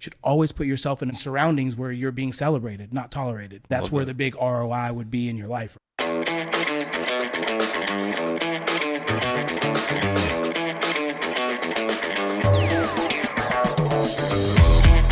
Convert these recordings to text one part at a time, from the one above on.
should always put yourself in surroundings where you're being celebrated, not tolerated. That's where the big ROI would be in your life.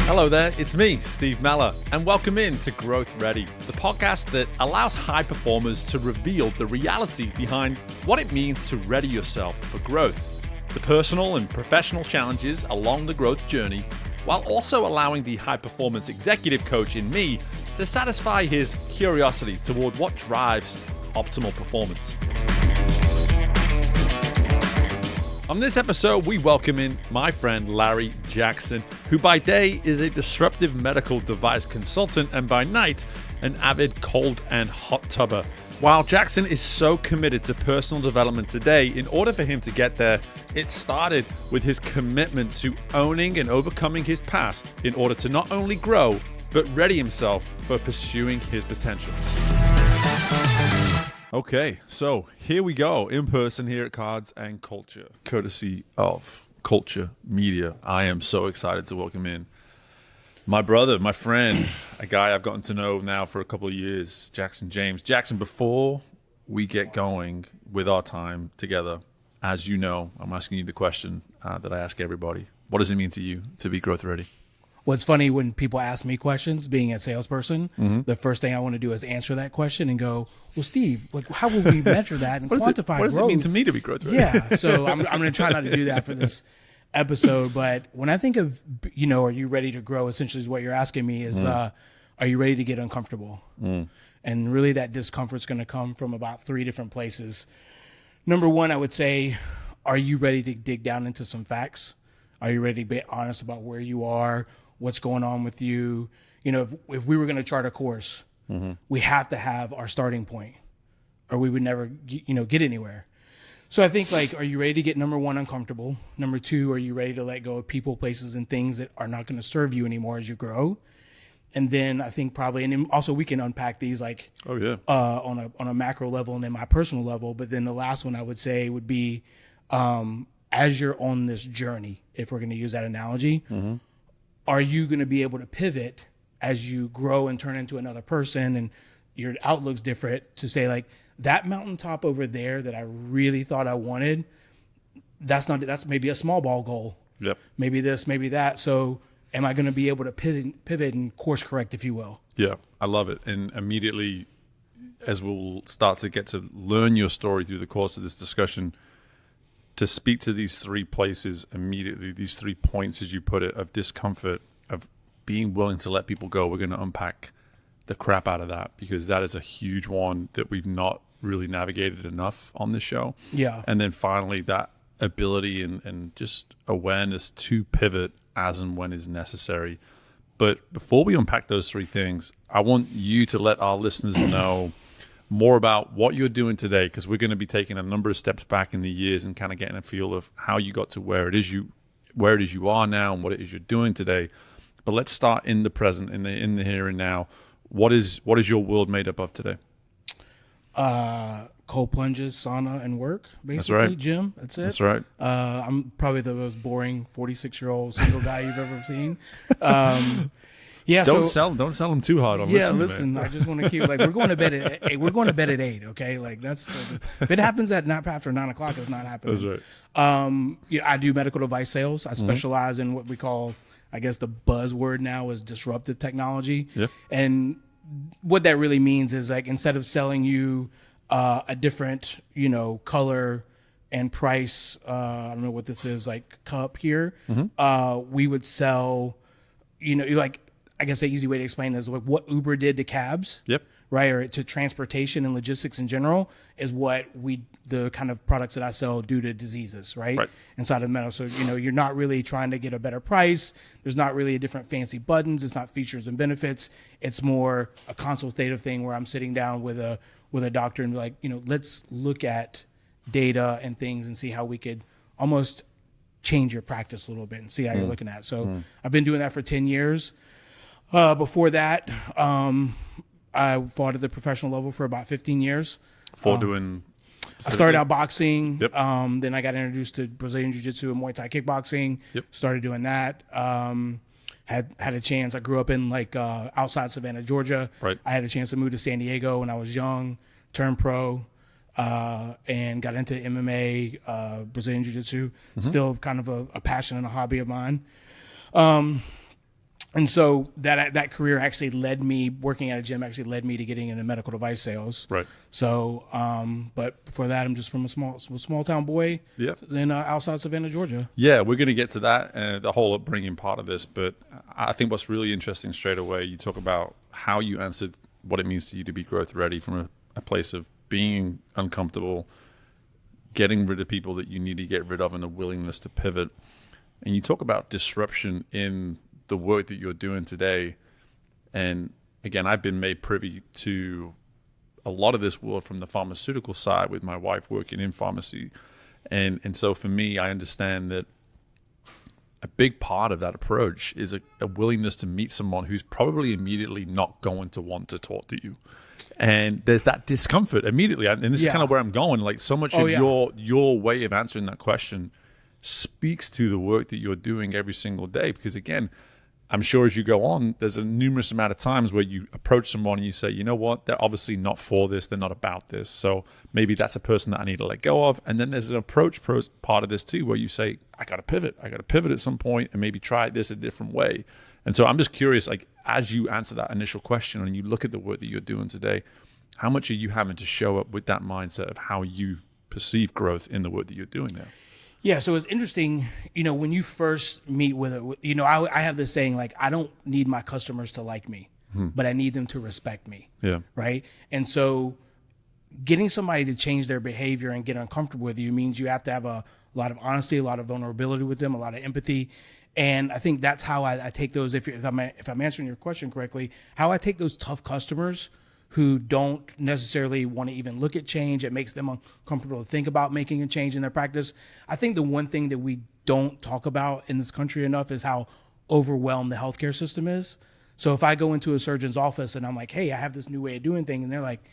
Hello there, it's me, Steve Meller, and welcome in to Growth Ready, the podcast that allows high performers to reveal the reality behind what it means to ready yourself for growth, the personal and professional challenges along the growth journey, while also allowing the high performance executive coach in me to satisfy his curiosity toward what drives optimal performance. On this episode, we welcome in my friend Larry Jackson, who by day is a disruptive medical device consultant and by night, an avid cold and hot tubber. While Jackson is so committed to personal development today, in order for him to get there, it started with his commitment to owning and overcoming his past in order to not only grow, but ready himself for pursuing his potential. Okay, so here we go, in person here at Cards and Culture, courtesy of Culture Media. I am so excited to welcome in my brother, my friend, a guy I've gotten to know now for a couple of years, Jackson James. Jackson, before we get going with our time together, as you know, I'm asking you the question that I ask everybody. What does it mean to you to be growth ready? Well, it's funny when people ask me questions, being a salesperson, the first thing I want to do is answer that question and go, well, Steve, like, how will we measure that and quantify growth? What does it mean to me to be growth ready? Yeah, so I'm going to try not to do that for this episode. But when I think of, are you ready to grow, essentially is what you're asking me is, are you ready to get uncomfortable? And really that discomfort's going to come from about 3 different places. Number one, I would say, are you ready to dig down into some facts? Are you ready to be honest about where you are? What's going on with you? If we were going to chart a course, we have to have our starting point or we would never, get anywhere. So I think are you ready to get number one, uncomfortable? Number 2, are you ready to let go of people, places, and things that are not going to serve you anymore as you grow? And then I think probably, and then also we can unpack these on a macro level and then my personal level. But then the last one I would say would be, as you're on this journey, if we're going to use that analogy, are you going to be able to pivot as you grow and turn into another person and your outlook's different to say that mountaintop over there that I really thought I wanted, that's maybe a small ball goal. Yep. Maybe this, maybe that. So am I going to be able to pivot and course correct, if you will? Yeah, I love it. And immediately as we'll start to get to learn your story through the course of this discussion, to speak to these 3 places immediately, these 3 points, as you put it, of discomfort, of being willing to let people go. We're going to unpack the crap out of that because that is a huge one that we've not really navigated enough on this show. Yeah. And then finally, that ability and just awareness to pivot as and when is necessary. But before we unpack those 3 things, I want you to let our listeners know more about what you're doing today, because we're going to be taking a number of steps back in the years and kind of getting a feel of how you got to where it is you are now and what it is you're doing today. But let's start in the present, in the here and now. What is your world made up of today? Cold plunges, sauna, and work, basically. That's right. Gym. That's it. That's right. I'm probably the most boring 46-year-old single guy you've ever seen. Yeah, don't sell them too hard on listen, I just want to keep we're going to bed at 8. We're going to bed at 8, okay? That's if it happens at not after 9 o'clock, it's not happening. That's right. I do medical device sales. I specialize in what we call, I guess the buzzword now is disruptive technology. Yeah. And what that really means is instead of selling you a different, color and price, I don't know what this is, cup here, we would sell, I guess the easy way to explain it is what Uber did to cabs. Yep. Right, or to transportation and logistics in general is what the kind of products that I sell do to diseases, right? Inside of metal. So, you're not really trying to get a better price. There's not really a different fancy buttons. It's not features and benefits. It's more a consultative thing where I'm sitting down with a doctor and be like, let's look at data and things and see how we could almost change your practice a little bit and see how you're looking at it. So I've been doing that for 10 years. Before that, I fought at the professional level for about 15 years. I started out boxing. Yep. Then I got introduced to Brazilian Jiu-Jitsu and Muay Thai kickboxing. Yep. Started doing that. had a chance. I grew up in like outside Savannah, Georgia. Right. I had a chance to move to San Diego when I was young, turned pro, and got into MMA, Brazilian Jiu-Jitsu. Still kind of a passion and a hobby of mine. And so that career actually led me, working at a gym actually led me to getting into medical device sales. Right. So, but before that, I'm just from a small town boy. Yep. In outside Savannah, Georgia. Yeah, we're going to get to that, the whole upbringing part of this. But I think what's really interesting straight away, you talk about how you answered what it means to you to be growth ready from a place of being uncomfortable, getting rid of people that you need to get rid of, and a willingness to pivot. And you talk about disruption in the work that you're doing today. And again, I've been made privy to a lot of this world from the pharmaceutical side with my wife working in pharmacy. And so for me, I understand that a big part of that approach is a willingness to meet someone who's probably immediately not going to want to talk to you. And there's that discomfort immediately. And this is kind of where I'm going. Like so much of your way of answering that question speaks to the work that you're doing every single day. Because again, I'm sure as you go on, there's a numerous amount of times where you approach someone and you say, you know what, they're obviously not for this. They're not about this. So maybe that's a person that I need to let go of. And then there's an approach part of this too, where you say, I got to pivot. I got to pivot at some point and maybe try this a different way. And so I'm just curious, like, as you answer that initial question and you look at the work that you're doing today, how much are you having to show up with that mindset of how you perceive growth in the work that you're doing now? Yeah, so it's interesting, when you first meet with it, I have this saying, like, I don't need my customers to like me, but I need them to respect me. Yeah. Right. And so getting somebody to change their behavior and get uncomfortable with you means you have to have a lot of honesty, a lot of vulnerability with them, a lot of empathy. And I think that's how I take those, if I'm answering your question correctly, how I take those tough customers who don't necessarily want to even look at change. It makes them uncomfortable to think about making a change in their practice. I think the one thing that we don't talk about in this country enough is how overwhelmed the healthcare system is. So if I go into a surgeon's office and I'm like, hey, I have this new way of doing things, and they're like,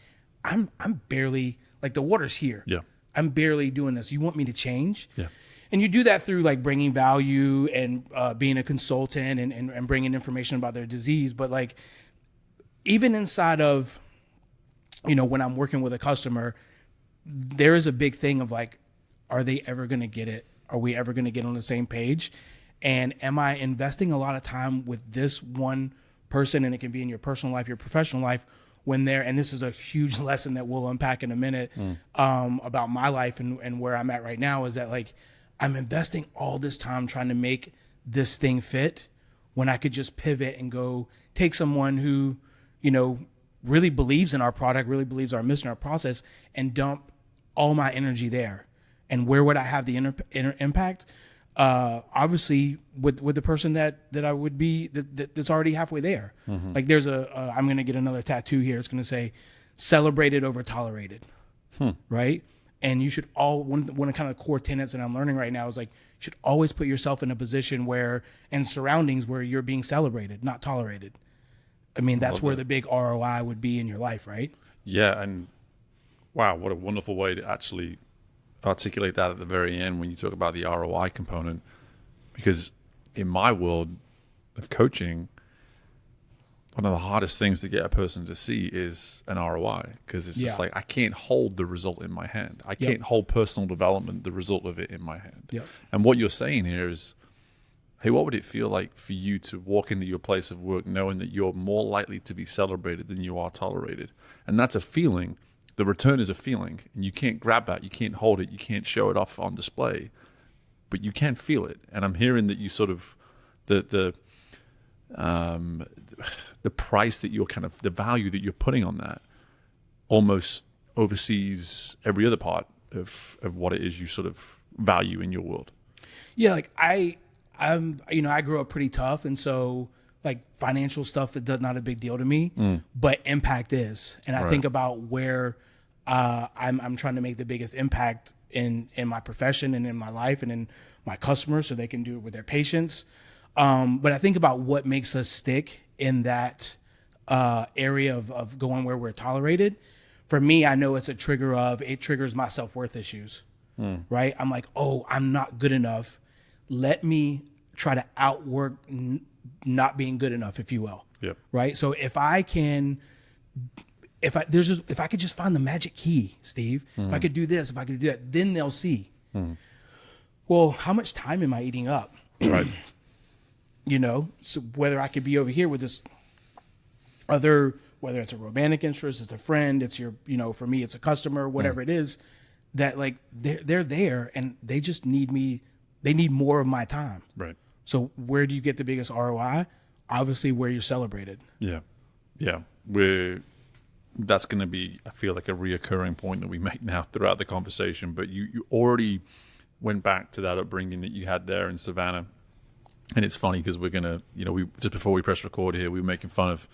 I'm barely, like, the water's here. Yeah. I'm barely doing this. You want me to change? Yeah. And you do that through like bringing value and being a consultant and bringing information about their disease. But like, even inside of, when I'm working with a customer, there is a big thing of like, are they ever going to get it? Are we ever going to get on the same page? And am I investing a lot of time with this one person? And it can be in your personal life, your professional life, when they're, and this is a huge lesson that we'll unpack in a minute, about my life and where I'm at right now, is that like, I'm investing all this time trying to make this thing fit when I could just pivot and go take someone who, really believes in our product, really believes our mission, our process, and dump all my energy there. And where would I have the impact? Obviously with the person that I would be, that's already halfway there. Like there's I'm going to get another tattoo here. It's going to say celebrated over tolerated. Right. And you should one of the kind of core tenets that I'm learning right now is like, you should always put yourself in a position where, and surroundings where you're being celebrated, not tolerated. I mean, that's where the big ROI would be in your life, right? Yeah. And wow, what a wonderful way to actually articulate that at the very end when you talk about the ROI component. Because in my world of coaching, one of the hardest things to get a person to see is an ROI, because it's just like, I can't hold the result in my hand. I can't hold personal development, the result of it in my hand. And what you're saying here is, hey, what would it feel like for you to walk into your place of work knowing that you're more likely to be celebrated than you are tolerated? And that's a feeling. The return is a feeling, and you can't grab that. You can't hold it. You can't show it off on display, but you can feel it. And I'm hearing that you sort of, the price that you're kind of, the value that you're putting on that almost oversees every other part of what it is you sort of value in your world. Yeah. Like I grew up pretty tough. And so like financial stuff, it does not a big deal to me, but impact is. And I think about where I'm trying to make the biggest impact in my profession and in my life and in my customers, so they can do it with their patients. But I think about what makes us stick in that area of going where we're tolerated. For me, I know it triggers my self-worth issues, right? I'm like, oh, I'm not good enough. Let me try to outwork not being good enough, if you will. Yep. Right. So if I could just find the magic key, Steve, if I could do this, if I could do that, then they'll see. Well, how much time am I eating up? Right. So whether I could be over here with this other, whether it's a romantic interest, it's a friend, it's your, for me, it's a customer, whatever it is, that like they're there and they just need me. They need more of my time. Right. So where do you get the biggest ROI? Obviously where you're celebrated. Yeah. Yeah. That's going to be, I feel like, a reoccurring point that we make now throughout the conversation. But you already went back to that upbringing that you had there in Savannah. And it's funny because we're going to, we just before we press record here, we were making fun of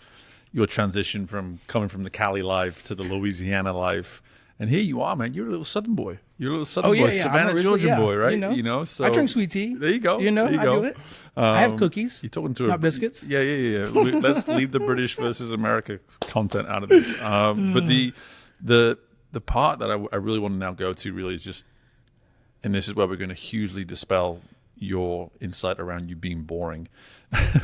your transition from coming from the Cali life to the Louisiana life. And here you are, man. You're a little Southern boy. You're a little Southern boy, Savannah, Georgia boy, right? So I drink sweet tea. There you go. I do it. I have cookies. You're talking to not biscuits. Yeah. Let's leave the British versus America content out of this. But the part that I really want to now go to really is just, and this is where we're going to hugely dispel your insight around you being boring.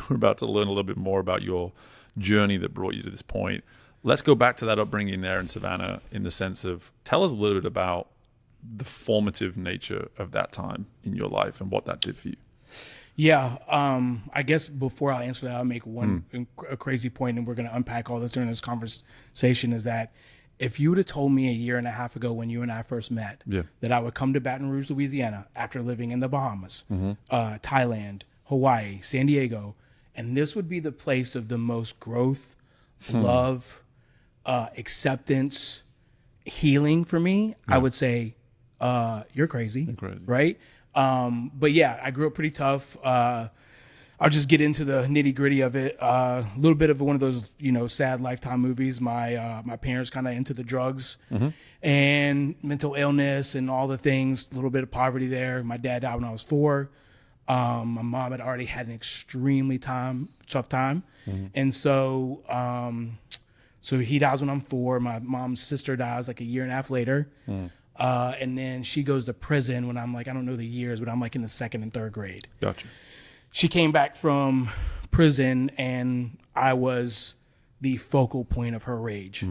We're about to learn a little bit more about your journey that brought you to this point. Let's go back to that upbringing there in Savannah in the sense of, tell us a little bit about the formative nature of that time in your life and what that did for you. Yeah. I guess before I answer that, I'll make a crazy point, and we're going to unpack all this during this conversation, is that if you would have told me a year and a half ago when you and I first met that I would come to Baton Rouge, Louisiana after living in the Bahamas, Thailand, Hawaii, San Diego, and this would be the place of the most growth, love, acceptance, healing for me, I would say, you're crazy. Right? But yeah, I grew up pretty tough. I'll just get into the nitty gritty of it. A little bit of one of those, sad Lifetime movies. My parents kind of into the drugs and mental illness and all the things, a little bit of poverty there. My dad died when I was 4. My mom had already had an extremely tough time. And so, so he dies when I'm 4. My mom's sister dies like a year and a half later. And then she goes to prison when I'm like, I don't know the years, but I'm like in the 2nd and 3rd grade. Gotcha. She came back from prison and I was the focal point of her rage.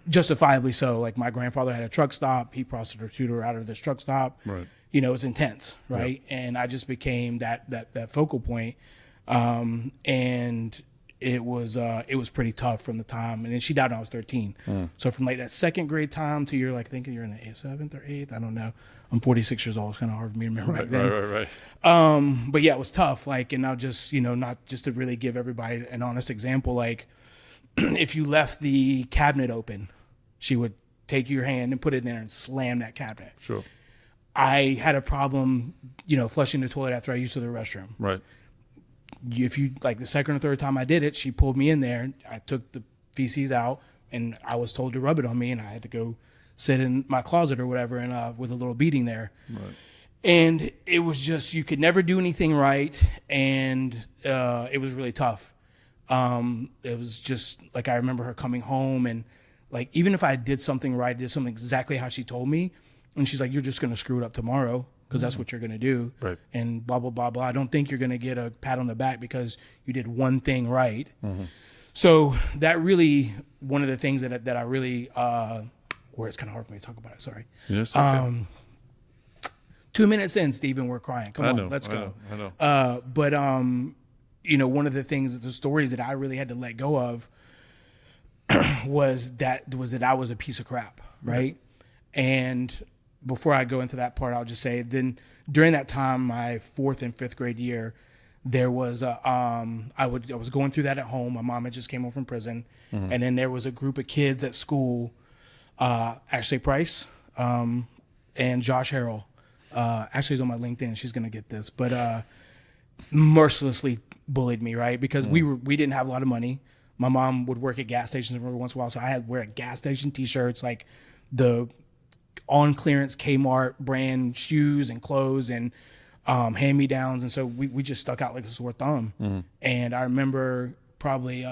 Justifiably so. Like, my grandfather had a truck stop. He prostituted her out of this truck stop. Right. It's intense. Right. Yep. And I just became that focal point. And it was pretty tough from the time. And then she died when I was 13. So from like that 2nd grade time to you're like, I think you're in the 7th or 8th. I don't know. I'm 46 years old. It's kind of hard for me to remember back then. Right. But yeah, it was tough. Like, and I'll just, not just to really give everybody an honest example, like if you left the cabinet open, she would take your hand and put it in there and slam that cabinet. Sure. I had a problem, flushing the toilet after I used the restroom. Right. If you, like, the 2nd or 3rd time I did it, she pulled me in there. I took the feces out and I was told to rub it on me, and I had to go sit in my closet or whatever, and with a little beating there. Right. And it was just, you could never do anything right. And it was really tough. It was just like, I remember her coming home and like, even if I did something right, did something exactly how she told me, and she's like, you're just going to screw it up tomorrow because that's what you're going to do. Right. And blah, blah, blah, blah. I don't think you're going to get a pat on the back because you did one thing right. So that really, one of the things that I really, where it's kind of hard for me to talk about it. Sorry. Yes. Okay. 2 minutes in, Stephen, we're crying. Come on, let's go. I know. But one of the things, the stories that I really had to let go of was that I was a piece of crap, right? And before I go into that part, I'll just say, then during that time, my 4th and 5th grade year, there was I was going through that at home. My mom had just came home from prison, and then there was a group of kids at school. Ashley Price, and Josh Harrell. Ashley's on my LinkedIn. She's gonna get this, but mercilessly bullied me, right? Because we didn't have a lot of money. My mom would work at gas stations every once in a while, so I had to wear gas station T-shirts, like the on clearance Kmart brand shoes and clothes and hand me downs, and so we just stuck out like a sore thumb. And I remember probably,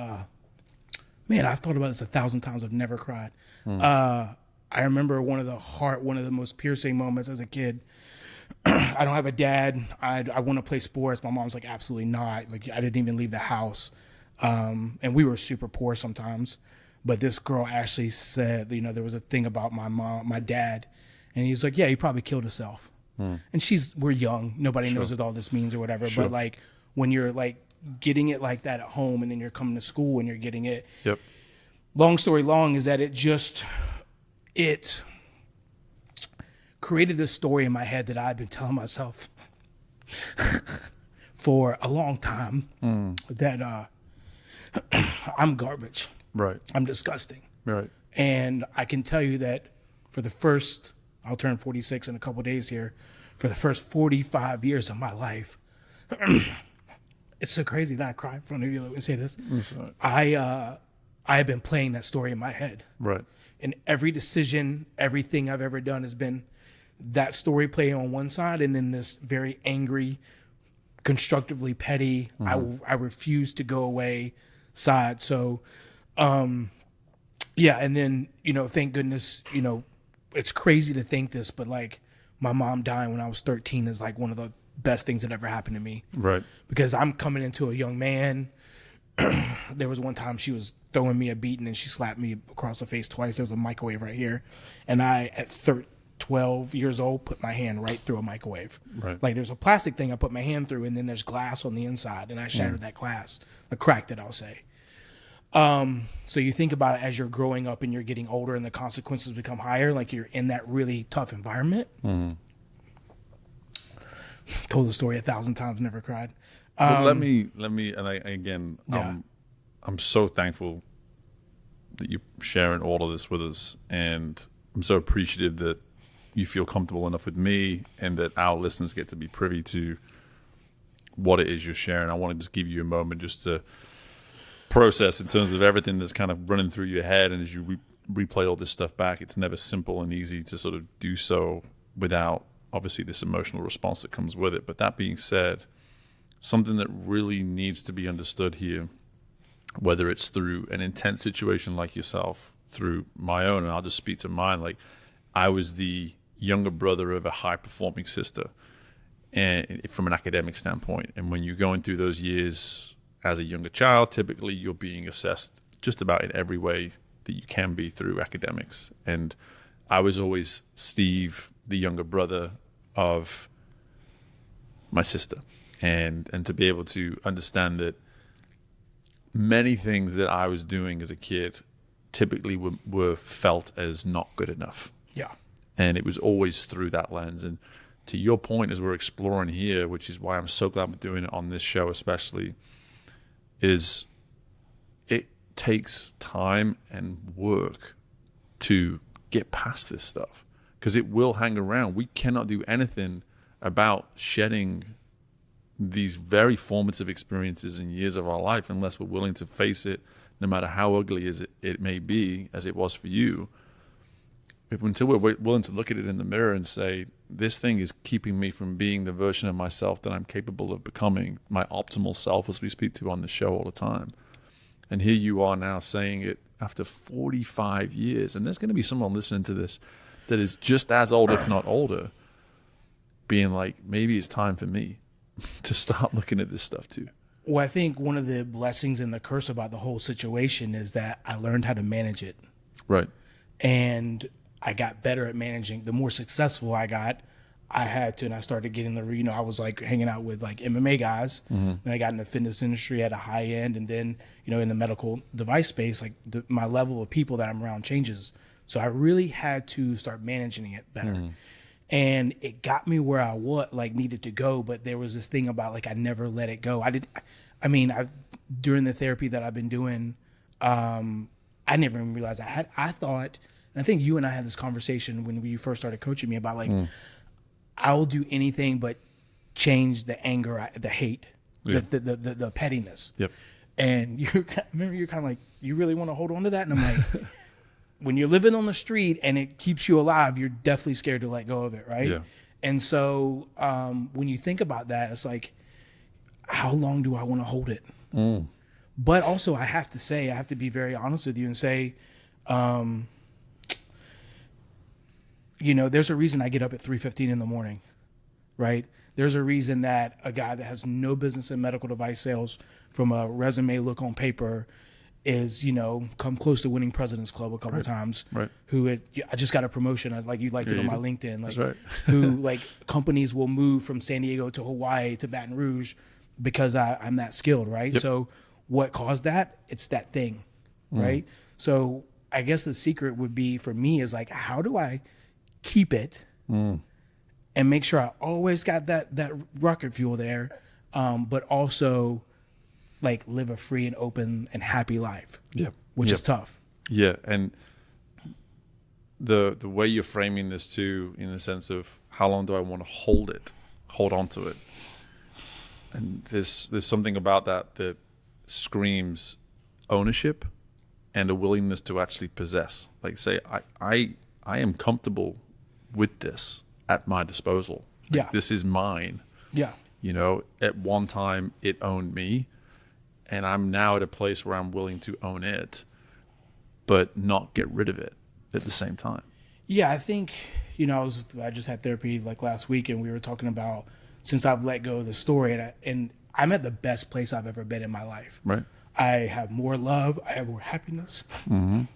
man, I've thought about this 1,000 times. I've never cried. I remember one of the most piercing moments as a kid I don't have a dad. I want to play sports. My mom's like, absolutely not. Like, I didn't even leave the house. And we were super poor sometimes. But this girl actually said, you know, there was a thing about my dad. And he's like, yeah, he probably killed himself. And we're young. Nobody knows what all this means or whatever. But like, when you're like getting it like that at home and then you're coming to school and you're getting it. Yep. Long story long is that it created this story in my head that I've been telling myself for a long time that I'm garbage. Right. I'm disgusting. Right. And I can tell you that for the first, I'll turn 46 in a couple of days here, for the first 45 years of my life, it's so crazy that I cry in front of you. Let me say this. I have been playing that story in my head. Right. And every decision, everything I've ever done has been that story playing on one side, and then this very angry, constructively petty, I refuse to go away side. So, yeah. And then, you know, thank goodness, you know, it's crazy to think this, but like my mom dying when I was 13 is like one of the best things that ever happened to me. Right. Because I'm coming into a young man. There was one time she was throwing me a beating and she slapped me across the face twice. There was a microwave right here. And I, at 12 years old, put my hand right through a microwave. Right. Like there's a plastic thing I put my hand through, and then there's glass on the inside, and I shattered that glass. I cracked it, I'll say. So you think about it as you're growing up and you're getting older and the consequences become higher, like you're in that really tough environment. Told the story 1,000 times, never cried. Let me, and I'm so thankful that you're sharing all of this with us, and I'm so appreciative that you feel comfortable enough with me and that our listeners get to be privy to what it is you're sharing. I want to just give you a moment just to process in terms of everything that's kind of running through your head, and as you replay all this stuff back, it's never simple and easy to sort of do so without obviously this emotional response that comes with it. But that being said, something that really needs to be understood here, whether it's through an intense situation like yourself, through my own, and I'll just speak to mine, like I was the younger brother of a high-performing sister, and from an academic standpoint. And when you're going through those years as a younger child, typically you're being assessed just about in every way that you can be through academics. And I was always Steve, the younger brother of my sister. And to be able to understand that many things that I was doing as a kid typically were felt as not good enough. Yeah. And it was always through that lens. And to your point, as we're exploring here, which is why I'm so glad we're doing it on this show especially, is it takes time and work to get past this stuff, because it will hang around. We cannot do anything about shedding these very formative experiences in years of our life unless we're willing to face it, no matter how ugly as it may be, as it was for you. Until we're willing to look at it in the mirror and say, this thing is keeping me from being the version of myself that I'm capable of becoming, my optimal self, as we speak to on the show all the time. And here you are now saying it after 45 years. And there's going to be someone listening to this that is just as old, if not older, being like, maybe it's time for me to start looking at this stuff too. Well, I think one of the blessings and the curse about the whole situation is that I learned how to manage it. Right. And I got better at managing. The more successful I got, I had to, and I started getting I was like hanging out with like MMA guys. Then I got in the fitness industry at a high end, and then, in the medical device space, like my level of people that I'm around changes. So I really had to start managing it better. And it got me where I needed to go. But there was this thing about like, I never let it go. During the therapy that I've been doing, I never even realized I thought, and I think you and I had this conversation when you first started coaching me about like, I'll do anything but change the anger, the hate, the pettiness. Yep. And you're kind of like, you really want to hold on to that? And I'm like, when you're living on the street and it keeps you alive, you're definitely scared to let go of it, right? Yeah. And so when you think about that, it's like, how long do I want to hold it? But also I have to be very honest with you and say, there's a reason I get up at 3:15 in the morning. right? There's a reason that a guy that has no business in medical device sales from a resume look on paper is, come close to winning President's Club a couple of times. Right. I just got a promotion. You liked it on my LinkedIn. That's right. Who companies will move from San Diego to Hawaii to Baton Rouge because I'm that skilled, right? Yep. So what caused that? It's that thing, right? So I guess the secret would be for me is how do I keep it and make sure I always got that rocket fuel there, but also live a free and open and happy life, which is tough. Yeah, and the way you're framing this too, in the sense of how long do I want to hold on to it, and there's something about that screams ownership and a willingness to actually possess. Say, I am comfortable with this at my disposal. This is mine. Yeah. At one time it owned me, and I'm now at a place where I'm willing to own it, but not get rid of it at the same time. Yeah, I think, I just had therapy last week, and we were talking about since I've let go of the story, and I'm at the best place I've ever been in my life. Right. I have more love. I have more happiness. And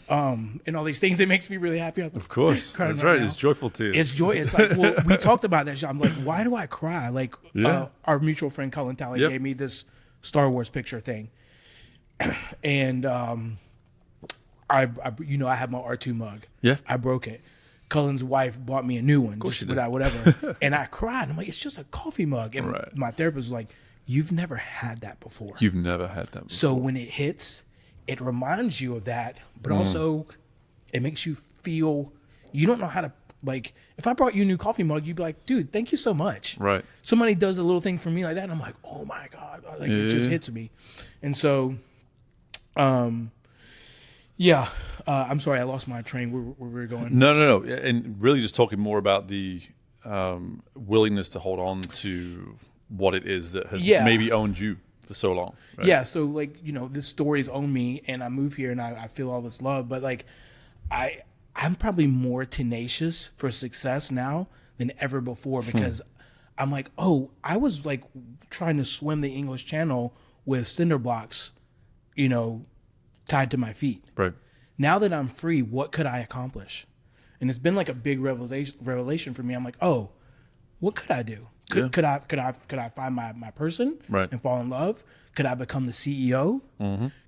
all these things that makes me really happy. Of course. That's right. It's joyful too. It's joy. It's we talked about that. I'm why do I cry? Our mutual friend Cullen Talley gave me this Star Wars picture thing. And I have my R2 mug. Yeah. I broke it. Cullen's wife bought me a new one, just without whatever. And I cried. I'm it's just a coffee mug. And my therapist was you've never had that before. You've never had that before. So when it hits, it reminds you of that, but also it makes you feel you don't know how to if I brought you a new coffee mug, you'd be like, dude, thank you so much. Right. Somebody does a little thing for me like that, and I'm like, oh my God. It just hits me. And so I'm sorry, I lost my train where we were going. No. And really just talking more about the willingness to hold on to what it is that has maybe owned you for so long. Right? Yeah. So this story's owned me, and I move here and I feel all this love, but I'm probably more tenacious for success now than ever before, because I'm I was trying to swim the English Channel with cinder blocks, tied to my feet. Right. Now that I'm free, what could I accomplish? And it's been a big revelation for me. I'm what could I do? Could I find my person and fall in love? Could I become the CEO?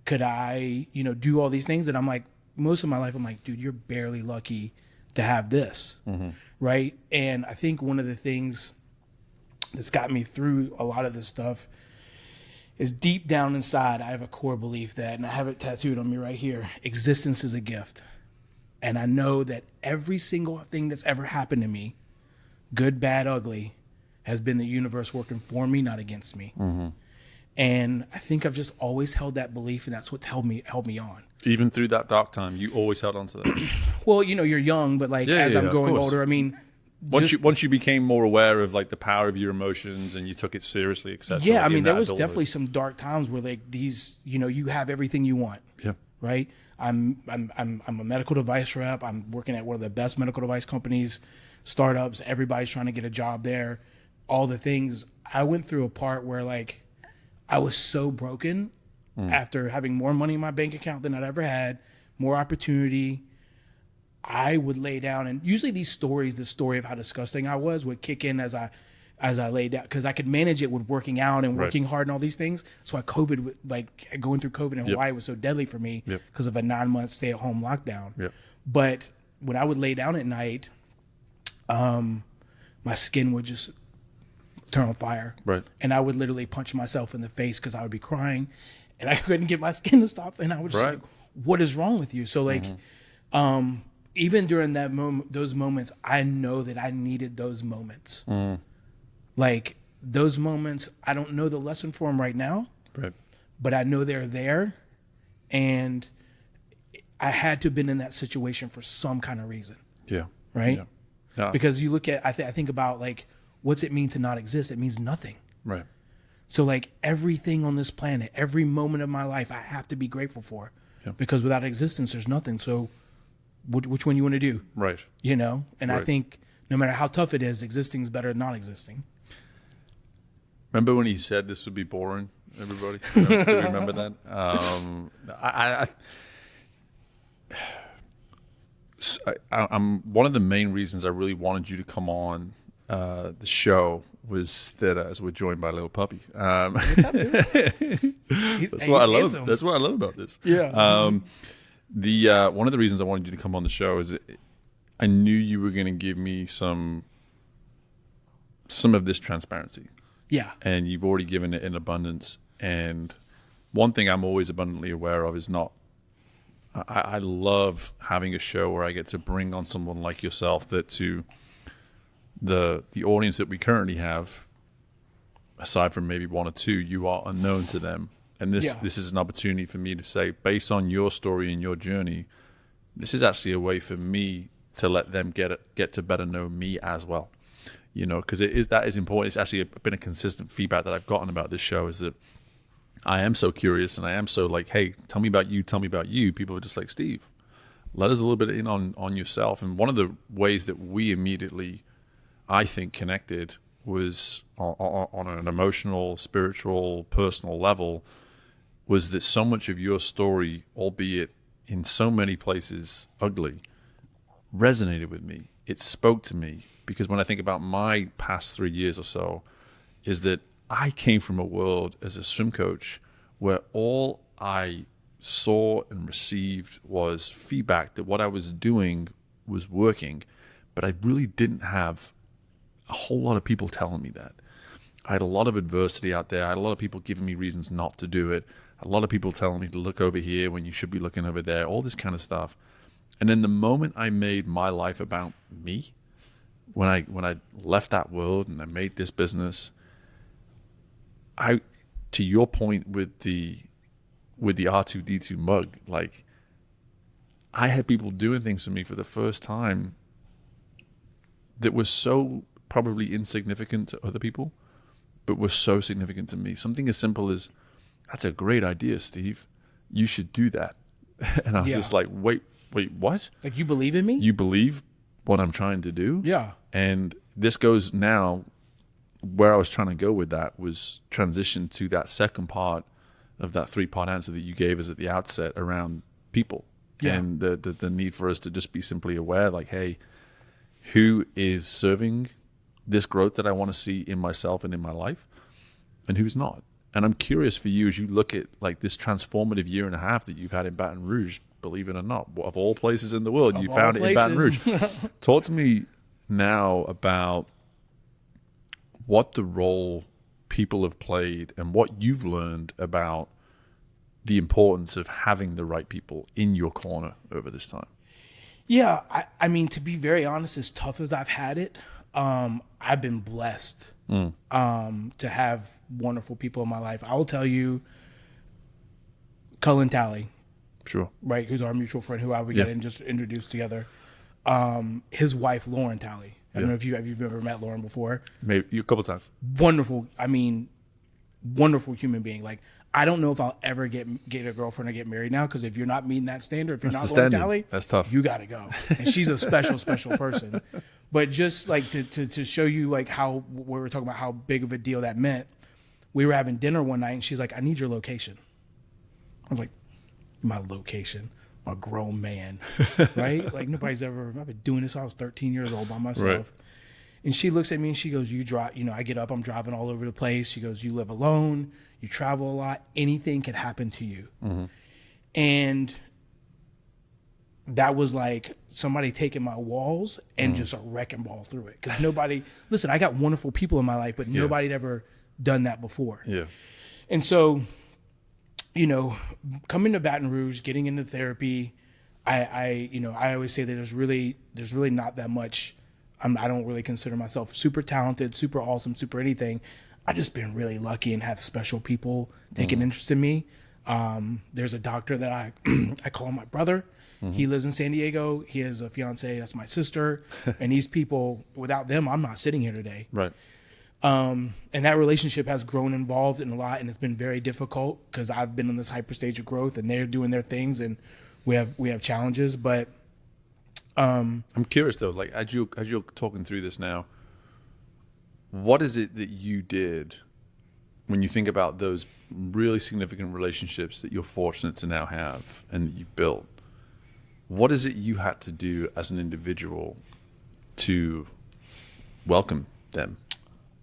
Could I, do all these things? And I'm most of my life, I'm dude, you're barely lucky to have this. Right. And I think one of the things that's got me through a lot of this stuff is deep down inside, I have a core belief that, and I have it tattooed on me right here, existence is a gift. And I know that every single thing that's ever happened to me, good, bad, ugly, has been the universe working for me, not against me. And I think I've just always held that belief, and that's what's held me on. Even through that dark time, you always held on to that. Well, you're young, but as I'm growing older, once you became more aware of the power of your emotions and you took it seriously, etc. Yeah, there was definitely some dark times where these, you have everything you want. Yeah. Right. I'm a medical device rep. I'm working at one of the best medical device companies, startups. Everybody's trying to get a job there. All the things. I went through a part where I was so broken after having more money in my bank account than I'd ever had, more opportunity. I would lay down, and usually these stories, the story of how disgusting I was, would kick in as I laid down, because I could manage it with working out and working hard and all these things. So going through COVID in Hawaii was so deadly for me because of a 9-month stay-at-home lockdown. Yep. But when I would lay down at night, my skin would just turn on fire. Right. And I would literally punch myself in the face because I would be crying, and I couldn't get my skin to stop. And I was just what is wrong with you? So even during that those moments, I know that I needed those moments. Those moments, I don't know the lesson for them right now, but I know they're there, and I had to have been in that situation for some kind of reason. Yeah. Right. Yeah. Because you look at, I think about what's it mean to not exist? It means nothing. Right. So everything on this planet, every moment of my life, I have to be grateful for, because without existence, there's nothing. So which one you want to do? Right. And I think no matter how tough it is, existing is better than non-existing. Remember when he said this would be boring, everybody? Do you remember that? I'm one of the main reasons I really wanted you to come on the show was that as we're joined by a little puppy. That's what I love. That's what I love about this. Yeah. One of the reasons I wanted you to come on the show is that I knew you were going to give me some of this transparency. Yeah. And you've already given it in abundance. And one thing I'm always abundantly aware of is I love having a show where I get to bring on someone like yourself that to the audience that we currently have, aside from maybe one or two, you are unknown to them. And this is an opportunity for me to say, based on your story and your journey, this is actually a way for me to let them get to better know me as well. You know, because that is important. It's actually been a consistent feedback that I've gotten about this show is that I am so curious and I am so like, hey, tell me about you. People are just like, Steve, let us a little bit in on yourself. And one of the ways that we immediately, I think, connected was on an emotional, spiritual, personal level, was that so much of your story, albeit in so many places ugly, resonated with me. It spoke to me. Because when I think about my past 3 years or so, is that I came from a world as a swim coach where all I saw and received was feedback that what I was doing was working, but I really didn't have a whole lot of people telling me that. I had a lot of adversity out there. I had a lot of people giving me reasons not to do it. A lot of people telling me to look over here when you should be looking over there, all this kind of stuff. And then the moment I made my life about me, when I left that world and I made this business, to your point with the R2D2 mug, like I had people doing things for me for the first time that was so probably insignificant to other people, but was so significant to me. Something as simple as, that's a great idea, Steve. You should do that. And I was just like, wait, what? Like, you believe in me? You believe what I'm trying to do? Yeah. And this goes now, where I was trying to go with that was transition to that second part of that 3-part answer that you gave us at the outset around people. Yeah. And the need for us to just be simply aware, like, hey, who is serving this growth that I want to see in myself and in my life, and who's not? And I'm curious for you as you look at like this transformative 1.5 years that you've had in Baton Rouge, believe it or not, of all places in the world, you found it in Baton Rouge. Talk to me now about what the role people have played and what you've learned about the importance of having the right people in your corner over this time. Yeah, I mean, to be very honest, as tough as I've had it, I've been blessed to have wonderful people in my life. I will tell you, Cullen Talley, sure, right, who's our mutual friend, who we got just introduced together. His wife, Lauren Talley. I don't know if you've ever met Lauren before. Maybe a couple times. Wonderful. I mean, wonderful human being. Like, I don't know if I'll ever get a girlfriend or get married now, because if you're not meeting that standard, if you're not Lauren Talley, that's tough. You got to go. And she's a special person. But just like to show you like how we were talking about how big of a deal that meant, we were having dinner one night and she's like, I need your location. I was like, my location? I'm a grown man, right? Like nobody's ever, I've been doing this since I was 13 years old by myself. Right. And she looks at me and she goes, you drive, I get up, I'm driving all over the place. She goes, you live alone, you travel a lot, anything could happen to you. Mm-hmm. And that was like somebody taking my walls and just a wrecking ball through it. Because nobody, listen, I got wonderful people in my life, but nobody had ever done that before. Yeah. And so, coming to Baton Rouge, getting into therapy, I always say that there's really not that much. I don't really consider myself super talented, super awesome, super anything. I've just been really lucky and have special people take an interest in me. There's a doctor that I call my brother. Mm-hmm. He lives in San Diego. He has a fiance. That's my sister. And these people, without them, I'm not sitting here today. Right. And that relationship has grown involved in a lot, and it's been very difficult because I've been in this hyper stage of growth and they're doing their things and we have challenges. But I'm curious though, like as you're talking through this now, what is it that you did when you think about those really significant relationships that you're fortunate to now have and that you've built? What is it you had to do as an individual to welcome them?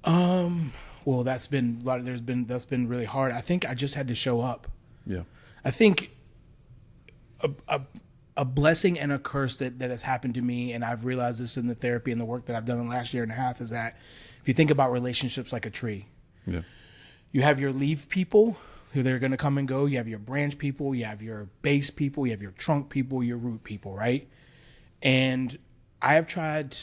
Well, that's been really hard. I think I just had to show up. Yeah. I think a blessing and a curse that has happened to me, and I've realized this in the therapy and the work that I've done in the last year and a half, is that if you think about relationships like a tree, Yeah. you have your leaf people who they're going to come and go. You have your branch people, you have your base people, you have your trunk people, your root people, right? And I have tried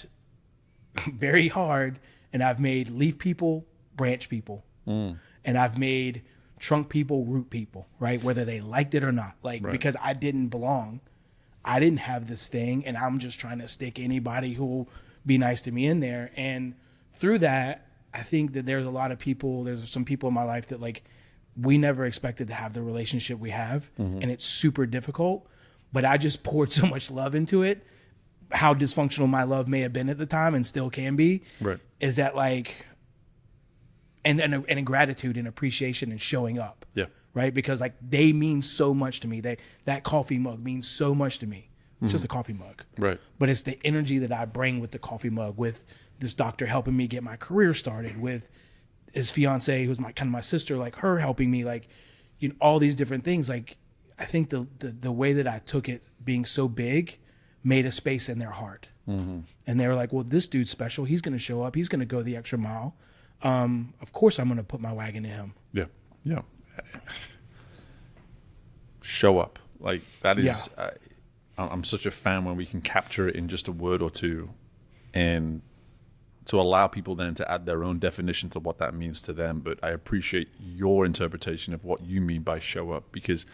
very hard, and I've made leaf people, branch people, and I've made trunk people, root people, right? Whether they liked it or not, like, Right. because I didn't belong. I didn't have this thing, and I'm just trying to stick anybody who will be nice to me in there. And through that, I think that there's a lot of people, there's some people in my life that, like, we never expected to have the relationship we have, and it's super difficult, but I just poured so much love into it. How dysfunctional my love may have been at the time and still can be, Right. is that, like, and in gratitude and appreciation and showing up. Yeah. Right? Because, like, they mean so much to me. That coffee mug means so much to me. It's just a coffee mug. Right. But it's the energy that I bring with the coffee mug, with this doctor helping me get my career started, with his fiance, who's my sister, like, her helping me, like, you know, all these different things. Like, I think the way that I took it being so big made a space in their heart. And they were like, well, this dude's special. He's going to show up. He's going to go the extra mile. Of course I'm going to put my wagon in him. Yeah. Yeah. Show up. Like, that is, I'm such a fan when we can capture it in just a word or two, and to allow people then to add their own definition to what that means to them. But I appreciate your interpretation of what you mean by show up, because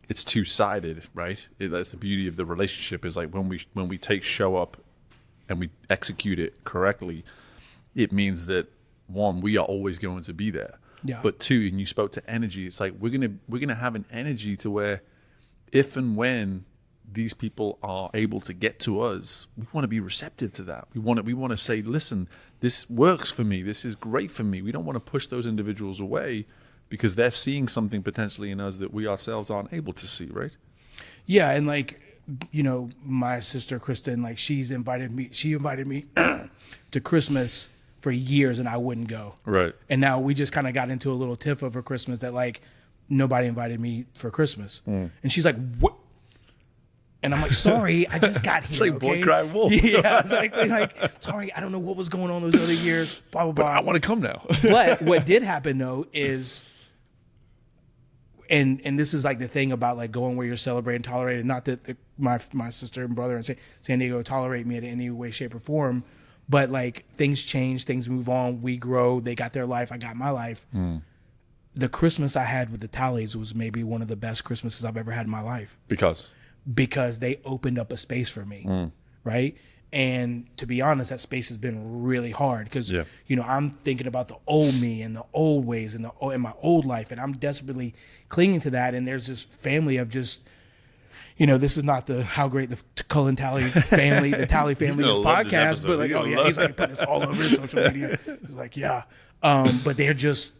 it's two-sided, right? That's the beauty of the relationship, is like when we take show up and we execute it correctly, it means that, one, we are always going to be there. Yeah. But two, and you spoke to energy, it's like we're gonna have an energy to where if and when these people are able to get to us, we want to be receptive to that. We want to say, listen, this works for me. This is great for me. We don't want to push those individuals away because they're seeing something potentially in us that we ourselves aren't able to see, right? Yeah, and, like, you know, my sister Kristen, like, she invited me to Christmas for years, and I wouldn't go. Right. And now we just kind of got into a little tiff over Christmas that, like, nobody invited me for Christmas. And she's like, what? And I'm like, sorry, I just got here. It's like okay? boy cry wolf. Yeah, exactly. Like, sorry, I don't know what was going on those other years. Blah blah But blah. I want to come now. But what did happen though is, and this is like the thing about, like, going where you're celebrated and tolerated. Not that my sister and brother in San Diego tolerate me in any way, shape, or form, but, like, things change, things move on, we grow. They got their life, I got my life. The Christmas I had with the Tallies was maybe one of the best Christmases I've ever had in my life. Because they opened up a space for me, right? And to be honest, that space has been really hard because, you know, I'm thinking about the old me and the old ways and my old life, and I'm desperately clinging to that. And there's this family of just, you know, this is not the How Great the Cullen Tally Family, the Tally Family is podcast, but, like, oh yeah, he's like putting this all over his social media. He's like, yeah. But they're just,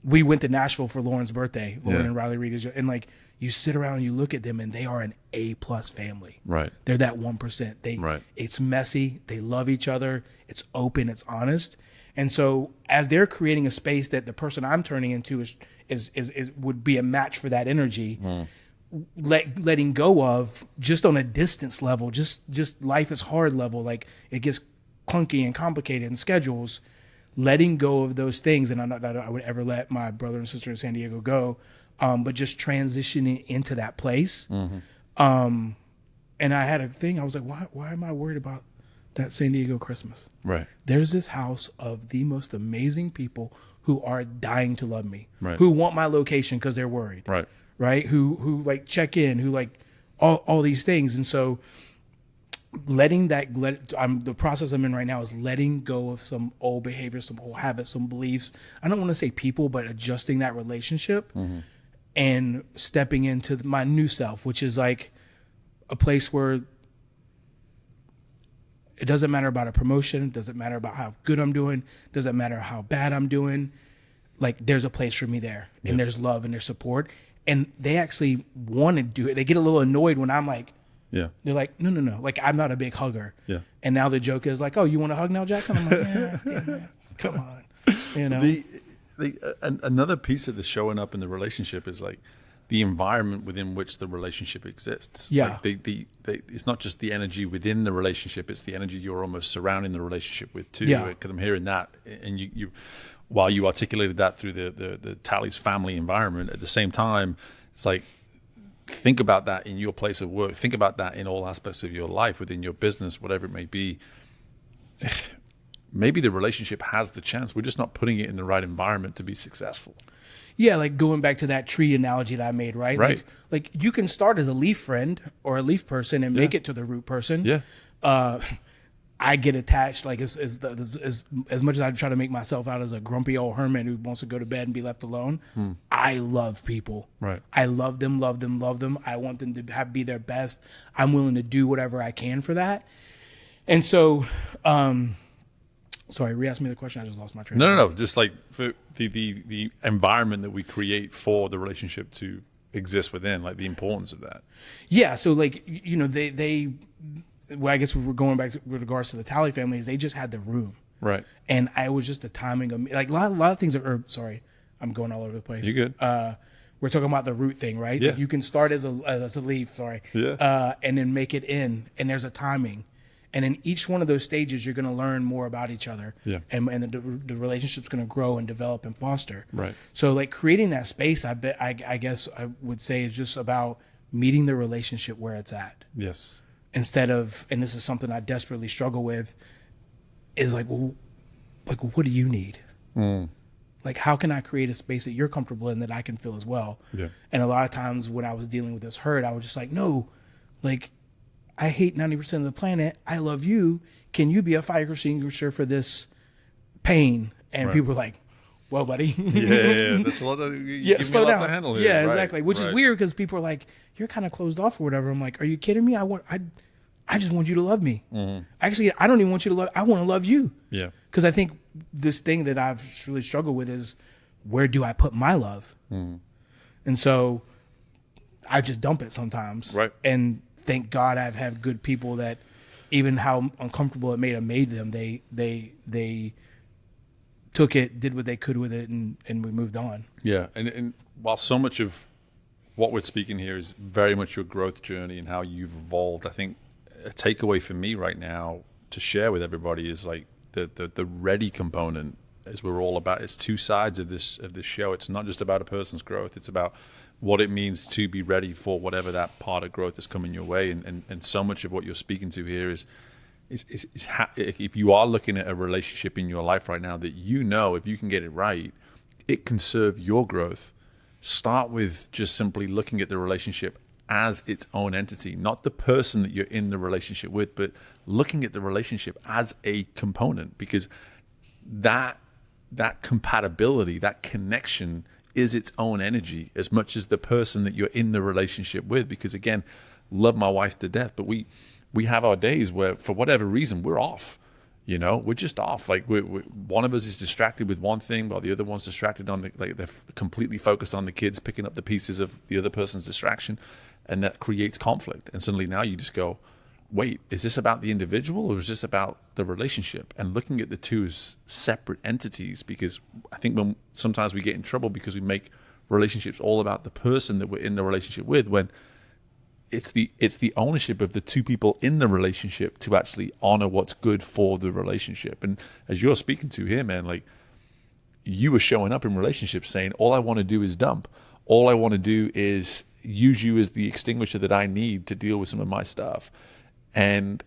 we went to Nashville for Lauren's birthday, Lauren and Riley Reed, and, like, you sit around and you look at them and they are an A+ family. Right. They're that 1%. It's messy. They love each other. It's open. It's honest. And so as they're creating a space that the person I'm turning into is would be a match for that energy, letting go of just on a distance level, just life is hard level, like, it gets clunky and complicated in schedules, letting go of those things. And I'm not that I would ever let my brother and sister in San Diego go. But just transitioning into that place. And I had a thing, I was like, why am I worried about that San Diego Christmas? Right. There's this house of the most amazing people who are dying to love me, Right. who want my location because they're worried, right? Who like check in, who like all these things. And so the process I'm in right now is letting go of some old behaviors, some old habits, some beliefs. I don't want to say people, but adjusting that relationship. And stepping into my new self, which is like a place where It doesn't matter about a promotion. It doesn't matter about how good I'm doing. It doesn't matter how bad I'm doing. Like, there's a place for me there, and there's love and there's support. And they actually want to do it. They get a little annoyed when I'm like, they're like, no. Like, I'm not a big hugger. Yeah. And now the joke is like, oh, you want to hug now, Jackson? I'm like, yeah, damn, come on. You know? Another piece of the showing up in the relationship is like the environment within which the relationship exists. Yeah. Like it's not just the energy within the relationship, it's the energy you're almost surrounding the relationship with too. Yeah. Because I'm hearing that. And you while you articulated that through the Tally's family environment, at the same time, it's like, think about that in your place of work. Think about that in all aspects of your life, within your business, whatever it may be. Maybe the relationship has the chance. We're just not putting it in the right environment to be successful. Yeah, like going back to that tree analogy that I made, right? Right. Like you can start as a leaf friend or a leaf person and make it to the root person. Yeah. I get attached, like as much as I try to make myself out as a grumpy old hermit who wants to go to bed and be left alone. I love people. Right. I love them. I want them to be their best. I'm willing to do whatever I can for that. And so, sorry, re-ask me the question. I just lost my train. No. Just like for the environment that we create for the relationship to exist within, like the importance of that. Yeah. So like, you know, well, I guess we're going back with regards to the Tally family, is they just had the room. Right. And I was just the timing of, like, a lot of things sorry, I'm going all over the place. You're good. We're talking about the root thing, right? Yeah. You can start as a leaf, and then make it in, and there's a timing. And in each one of those stages, you're going to learn more about each other. Yeah. And the relationship's going to grow and develop and foster. Right. So like creating that space, I guess I would say is just about meeting the relationship where it's at. Yes. Instead of, and this is something I desperately struggle with, is like, well, like, what do you need? Like, how can I create a space that you're comfortable in that I can feel as well? Yeah. And a lot of times when I was dealing with this hurt, I was just like, no, like, I hate 90% of the planet. I love you. Can you be a fire extinguisher for this pain? And people were like, well, buddy. Yeah. That's a lot of, slow down. To handle here. Yeah, Right. exactly. Which is weird because people are like, you're kind of closed off or whatever. I'm like, are you kidding me? I just want you to love me. Actually, I don't even want you to love. I want to love you. Yeah. Because I think this thing that I've really struggled with is, where do I put my love? And so I just dump it sometimes. Right. And thank God I've had good people that, even how uncomfortable it may have made them, they took it, did what they could with it, and we moved on. Yeah. And while so much of what we're speaking here is very much your growth journey and how you've evolved, I think a takeaway for me right now to share with everybody is like the ready component, as we're all about. It's two sides of this show. It's not just about a person's growth. It's about what it means to be ready for whatever that part of growth is coming your way. And so much of what you're speaking to here is if you are looking at a relationship in your life right now that, you know, if you can get it right, it can serve your growth. Start with just simply looking at the relationship as its own entity, not the person that you're in the relationship with, but looking at the relationship as a component, because that compatibility, that connection is its own energy as much as the person that you're in the relationship with. Because again, love my wife to death, but we have our days where, for whatever reason, we're off. You know, we're just off. Like we one of us is distracted with one thing while the other one's distracted on they're completely focused on the kids, picking up the pieces of the other person's distraction, and that creates conflict. And suddenly now you just go, wait, is this about the individual or is this about the relationship? And looking at the two as separate entities, because I think sometimes we get in trouble because we make relationships all about the person that we're in the relationship with, when it's the ownership of the two people in the relationship to actually honor what's good for the relationship. And as you're speaking to here, man, like, you were showing up in relationships saying, all I want to do is dump. All I want to do is use you as the extinguisher that I need to deal with some of my stuff. And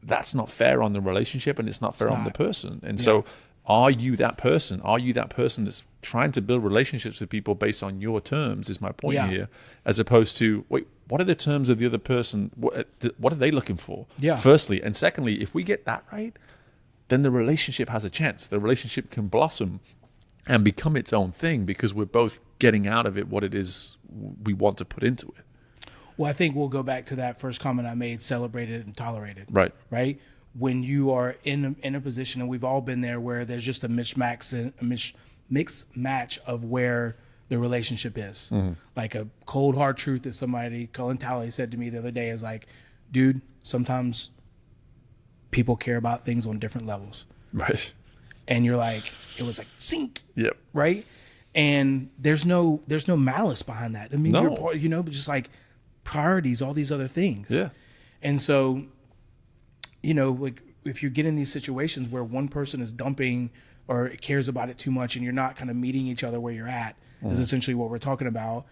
that's not fair on the relationship, and it's not fair on the person. And so are you that person? Are you that person that's trying to build relationships with people based on your terms, is my point here, as opposed to, wait, what are the terms of the other person? What are they looking for? Firstly. And secondly, if we get that right, then the relationship has a chance. The relationship can blossom and become its own thing, because we're both getting out of it what it is we want to put into it. Well, I think we'll go back to that first comment I made, celebrated and tolerated. Right. Right? when you are in a position, and we've all been there, where there's just a mixed match of where the relationship is. Like a cold hard truth that somebody, Cullen Talley, said to me the other day is like, dude, sometimes people care about things on different levels. Right. And you're like, it was like sink. Yep. Right. And there's no malice behind that. I mean, No. but just like priorities, all these other things. Yeah. And so, like if you get in these situations where one person is dumping or cares about it too much and you're not kind of meeting each other where you're at, is essentially what we're talking about.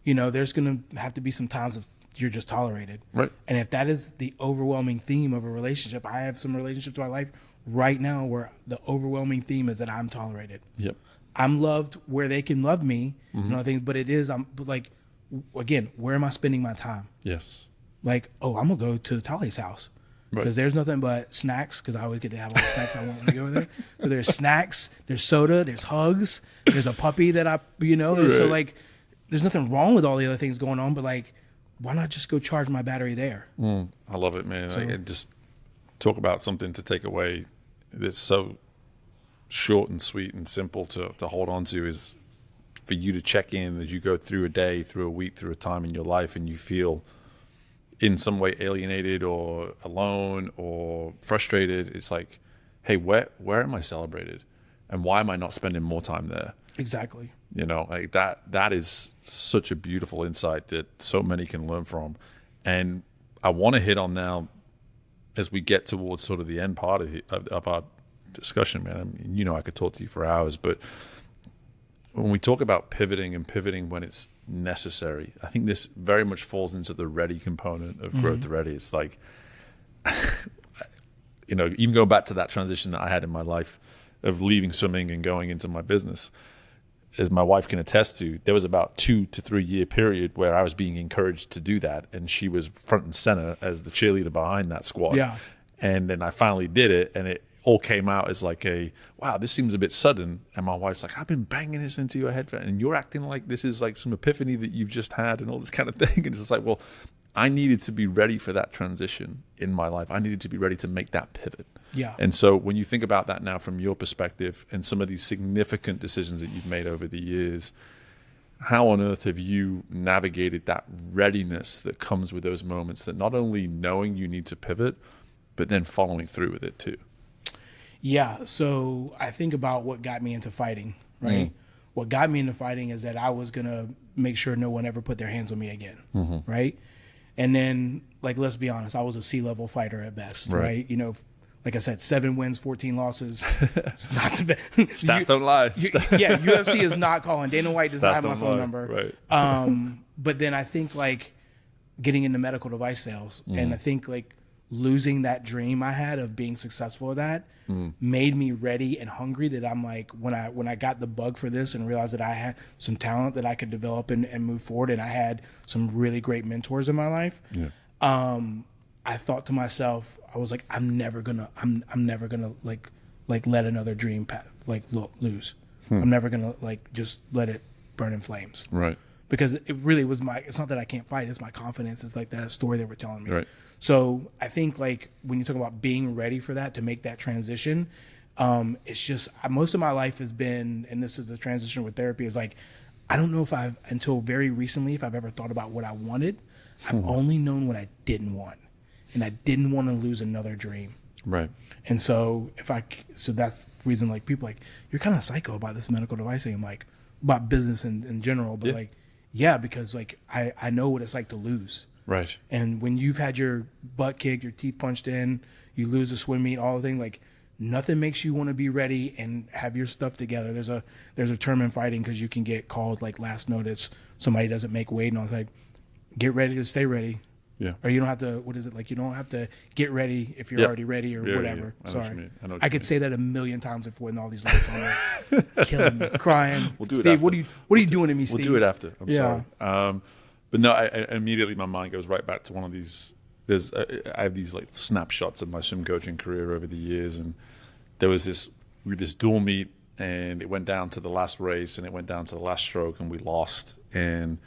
There's going to have to be some times of you're just tolerated. Right. And if that is the overwhelming theme of a relationship, I have some relationships in my life right now where the overwhelming theme is that I'm tolerated. Yep. I'm loved where they can love me, things, but I'm like, again, where am I spending my time? Yes. Like, I'm gonna go to Tali's house because there's nothing but snacks, because I always get to have all the snacks I want when I go there. So there's snacks, there's soda, there's hugs, there's a puppy that so like, there's nothing wrong with all the other things going on, but like, why not just go charge my battery there? I love it, man. I just talk about something to take away that's so short and sweet and simple to hold on to, is for you to check in as you go through a day, through a week, through a time in your life, and you feel in some way alienated or alone or frustrated. It's like, hey, where am I celebrated, and why am I not spending more time there? Exactly. Like that is such a beautiful insight that so many can learn from. And I want to hit on now, as we get towards sort of the end part of our discussion, man. I mean, I could talk to you for hours, but when we talk about pivoting when it's necessary, I think this very much falls into the ready component of growth ready. It's like, even going back to that transition that I had in my life of leaving swimming and going into my business, as my wife can attest to, there was about 2 to 3 year period where I was being encouraged to do that, and she was front and center as the cheerleader behind that squad. Yeah. And then I finally did it, and it all came out as like wow, this seems a bit sudden. And my wife's like, I've been banging this into your head, and you're acting like this is like some epiphany that you've just had and all this kind of thing. And it's just like, well, I needed to be ready for that transition in my life. I needed to be ready to make that pivot. Yeah. And so when you think about that now from your perspective and some of these significant decisions that you've made over the years, how on earth have you navigated that readiness that comes with those moments, that not only knowing you need to pivot, but then following through with it too? Yeah. So I think about what got me into fighting, right? What got me into fighting is that I was going to make sure no one ever put their hands on me again. Right. And then, like, let's be honest, I was a C-level fighter at best, right? Like I said, 7 wins, 14 losses. It's not the best. Stats don't lie. UFC is not calling. Dana White does not have my phone number. Right. But then I think, like, getting into medical device sales, and I think, like, losing that dream I had of being successful at that made me ready and hungry, that I'm like, when I got the bug for this and realized that I had some talent that I could develop and move forward, and I had some really great mentors in my life, I thought to myself, I was like, I'm never gonna like let another dream lose. I'm never gonna like just let it burn in flames. Right. Because it really was it's not that I can't fight, it's my confidence. It's like that story they were telling me. Right. So I think, like, when you talk about being ready for that, to make that transition, it's just, most of my life has been, and this is the transition with therapy, is like, I don't know until very recently, if I've ever thought about what I wanted. I've only known what I didn't want. And I didn't want to lose another dream. Right. And so so that's the reason, like, people like, you're kind of psycho about this medical device thing. I'm like, about business in general, but because like, I know what it's like to lose. Right. And when you've had your butt kicked, your teeth punched in, you lose a swim meet, all the things, like, nothing makes you want to be ready and have your stuff together. There's a term in fighting, because you can get called, like, last notice, somebody doesn't make weight, and I was like, get ready to stay ready. Yeah. Or you don't have to, you don't have to get ready if you're already ready, or whatever. I know Sorry. what you mean. I know what I you could mean. say that a million times if when all these lights on there, killing me, crying. We'll do it Steve, after. what are you doing to me, Steve? We'll do it after. I'm Yeah. sorry. But no, I immediately my mind goes right back to one of these. I have these like snapshots of my swim coaching career over the years, and there was this dual meet, and it went down to the last race, and it went down to the last stroke, and we lost. And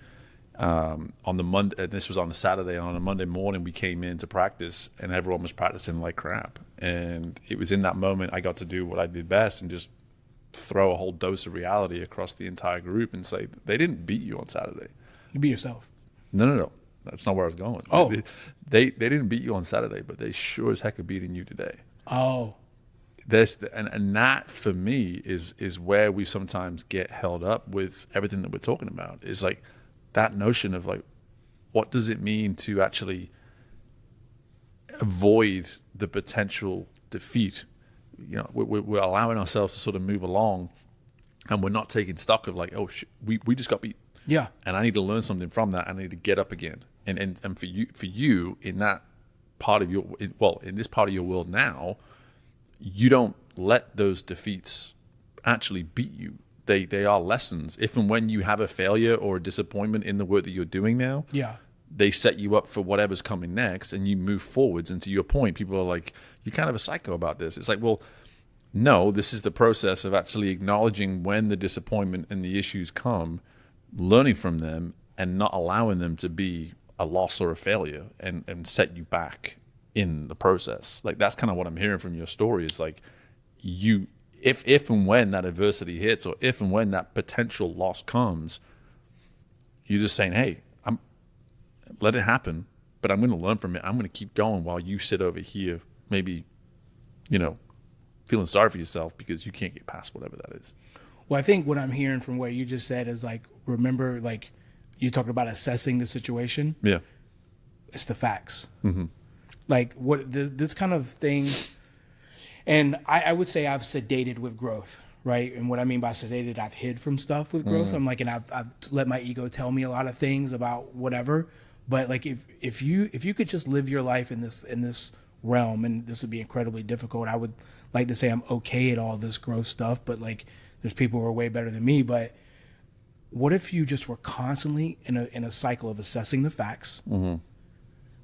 On the Monday, and this was on a Saturday, on a Monday morning, we came in to practice and everyone was practicing like crap. And it was in that moment I got to do what I did best and just throw a whole dose of reality across the entire group and say, they didn't beat you on Saturday. You beat yourself. No. That's not where I was going. Oh. They didn't beat you on Saturday, but they sure as heck are beating you today. Oh. And that for me is where we sometimes get held up with everything that we're talking about. Is like that notion of like, what does it mean to actually avoid the potential defeat? You know, we're allowing ourselves to sort of move along, and we're not taking stock of like, oh, we just got beat. Yeah. And I need to learn something from that. I need to get up again. And for you in that part of in this part of your world now, you don't let those defeats actually beat you. They are lessons. If and when you have a failure or a disappointment in the work that you're doing now, yeah, they set you up for whatever's coming next, and you move forwards. And to your point, people are like, you're kind of a psycho about this. It's like, well, no, this is the process of actually acknowledging when the disappointment and the issues come, learning from them, and not allowing them to be a loss or a failure and set you back in the process. Like, that's kind of what I'm hearing from your story is like, you, if and when that adversity hits, or if and when that potential loss comes, you're just saying, hey, let it happen, but I'm going to learn from it. I'm going to keep going while you sit over here, maybe, feeling sorry for yourself because you can't get past whatever that is. Well, I think what I'm hearing from what you just said is like, remember, like you talked about assessing the situation. Yeah. It's the facts. Mm-hmm. Like this kind of thing. And I would say I've sedated with growth, right? And what I mean by sedated, I've hid from stuff with growth. I'm like, and I've let my ego tell me a lot of things about whatever. But like, if you could just live your life in this realm, and this would be incredibly difficult. I would like to say I'm okay at all this growth stuff, but like, there's people who are way better than me. But what if you just were constantly in a cycle of assessing the facts, mm-hmm.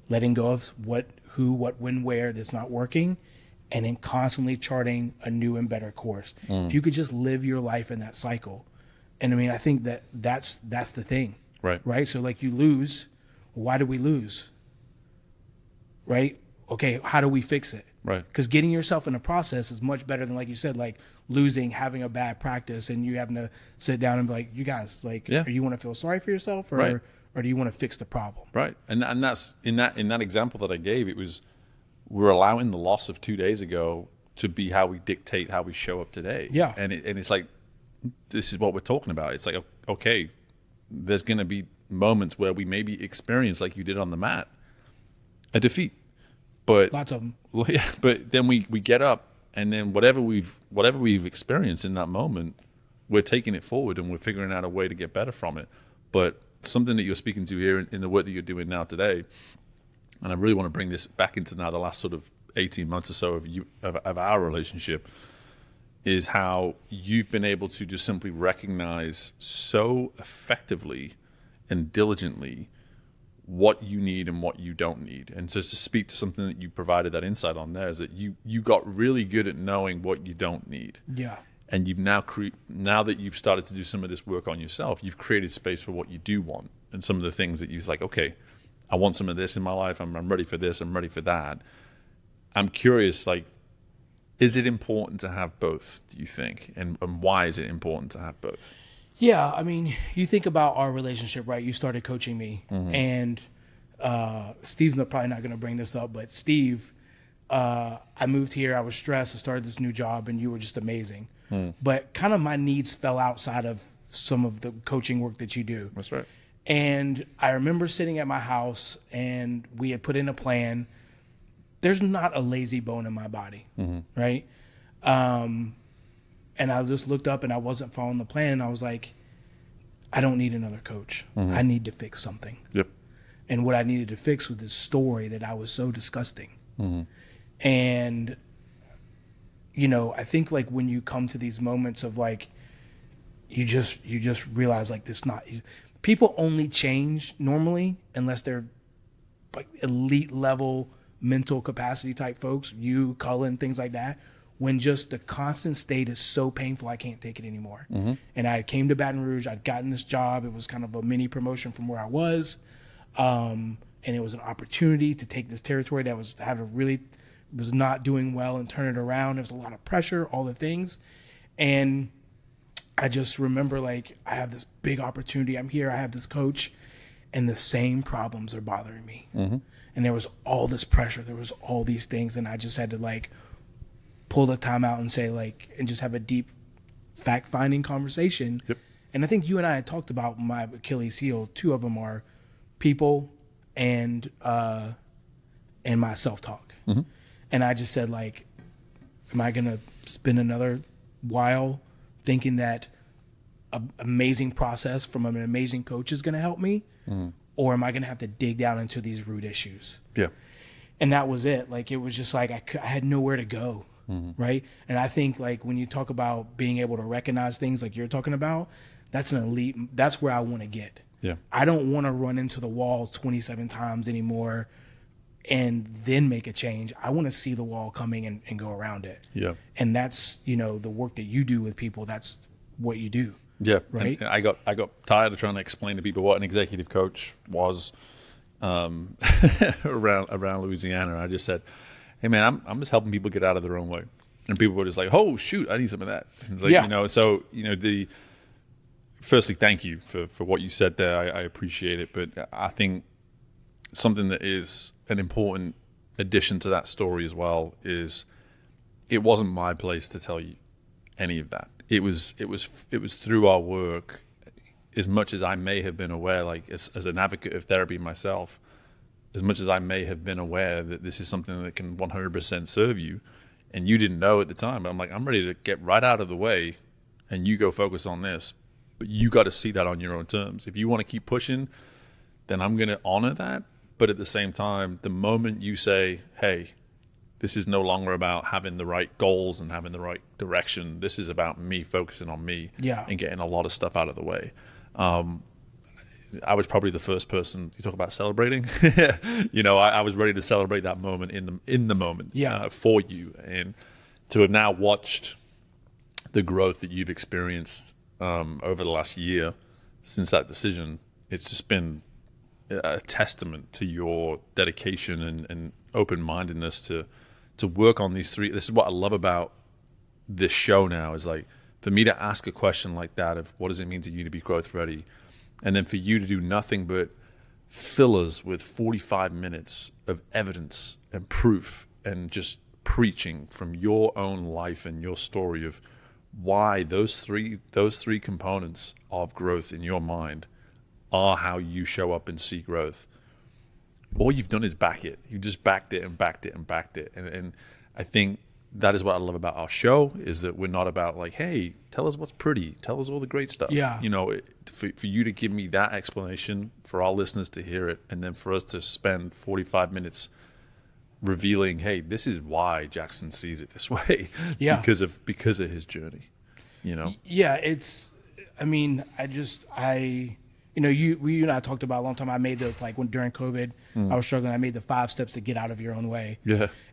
letting go of what, who, what, when, where that's not working, and then constantly charting a new and better course. If you could just live your life in that cycle. And I mean, I think that's the thing. Right. So like, you lose. Why do we lose? Right? Okay, how do we fix it? Right. Because getting yourself in a process is much better than, like you said, like losing, having a bad practice, and you having to sit down and be like, you guys, like, yeah. Or you want to feel sorry for yourself, or right. or do you want to fix the problem? Right. And that's in that example that I gave, it was, we're allowing the loss of 2 days ago to be how we dictate how we show up today. Yeah. And it's like, this is what we're talking about. It's like, okay, there's going to be moments where we maybe experience, like you did on the mat, a defeat. But lots of them. Yeah, but then we get up, and then whatever we've experienced in that moment, we're taking it forward and we're figuring out a way to get better from it. But something that you're speaking to here in the work that you're doing now today, and I really want to bring this back into now the last sort of 18 months or so of our relationship, is how you've been able to just simply recognize so effectively and diligently what you need and what you don't need. And so to speak to something that you provided that insight on there, is that you got really good at knowing what you don't need. Yeah. And you've now now that you've started to do some of this work on yourself, you've created space for what you do want, and some of the things that you're like, okay, I want some of this in my life. I'm ready for this. I'm ready for that. I'm curious, like, is it important to have both, do you think? And why is it important to have both? Yeah, I mean, you think about our relationship, right? You started coaching me, mm-hmm. and Steve's probably not going to bring this up, but Steve, I moved here. I was stressed. I started this new job, and you were just amazing. But kind of my needs fell outside of some of the coaching work that you do. That's right. And I remember sitting at my house, and we had put in a plan. There's not a lazy bone in my body, mm-hmm. right? And I just looked up, and I wasn't following the plan. And I was like, I don't need another coach. Mm-hmm. I need to fix something. Yep. And what I needed to fix was this story that I was so disgusting. Mm-hmm. And, I think like when you come to these moments of like, you just realize like people only change normally unless they're like elite level mental capacity type folks, you, Cullen, things like that. when just the constant state is so painful, I can't take it anymore. And I came to Baton Rouge. I'd gotten this job. It was kind of a mini promotion from where I was. And it was an opportunity to take this territory that was not doing well and turn it around. There was a lot of pressure, all the things. And I just remember, like, I have this big opportunity. I'm here. I have this coach, and the same problems are bothering me. And there was all this pressure. There was all these things. And I just had to, like, pull the time out and say, like, and just have a deep fact-finding conversation. And I think you and I had talked about my Achilles heel. Two of them are people and my self-talk. And I just said, like, am I going to spend another while thinking that an amazing process from an amazing coach is going to help me? Or am I going to have to dig down into these root issues? And that was it. Like, it was just like I had nowhere to go. Right. And I think, like, when you talk about being able to recognize things like you're talking about, that's an elite. That's where I want to get. I don't want to run into the wall 27 times anymore and then make a change. I want to see the wall coming and go around it. And that's, you know, the work that you do with people. That's what you do. Right. And I got tired of trying to explain to people what an executive coach was around Louisiana. I just said, hey man, I'm just helping people get out of their own way. And people were just like, oh shoot, I need some of that. And it's like, you know, so, you know, firstly, thank you for what you said there. I appreciate it. But I think something that is an important addition to that story as well is it wasn't my place to tell you any of that. It was through our work, as much as I may have been aware, like as an advocate of therapy myself, as much as I may have been aware that this is something that can 100% serve you, and you didn't know at the time, I'm like, I'm ready to get right out of the way and you go focus on this. But you got to see that on your own terms. If you want to keep pushing, then I'm going to honor that. But at the same time, the moment you say, hey, this is no longer about having the right goals and having the right direction. This is about me focusing on me and getting a lot of stuff out of the way. I was probably the first person you talk about celebrating. You know, I was ready to celebrate that moment in the moment for you, and to have now watched the growth that you've experienced over the last year since that decision. It's just been a testament to your dedication and open-mindedness to work on these three. This is what I love about this show now, is like, for me to ask a question like that of what does it mean to you to be growth ready, and then for you to do nothing but fill us with 45 minutes of evidence and proof and just preaching from your own life and your story of why those three components of growth in your mind are how you show up and see growth. All you've done is back it. You just backed it and backed it and backed it. And I think that is what I love about our show, is that we're not about like, hey, tell us what's pretty, tell us all the great stuff. You know, for you to give me that explanation, for our listeners to hear it, and then for us to spend 45 minutes revealing, hey, this is why Jackson sees it this way. Because of his journey, you know? It's, I mean, you know, you and I talked about a long time. I made during COVID, I was struggling. I made the 5 steps to get out of your own way.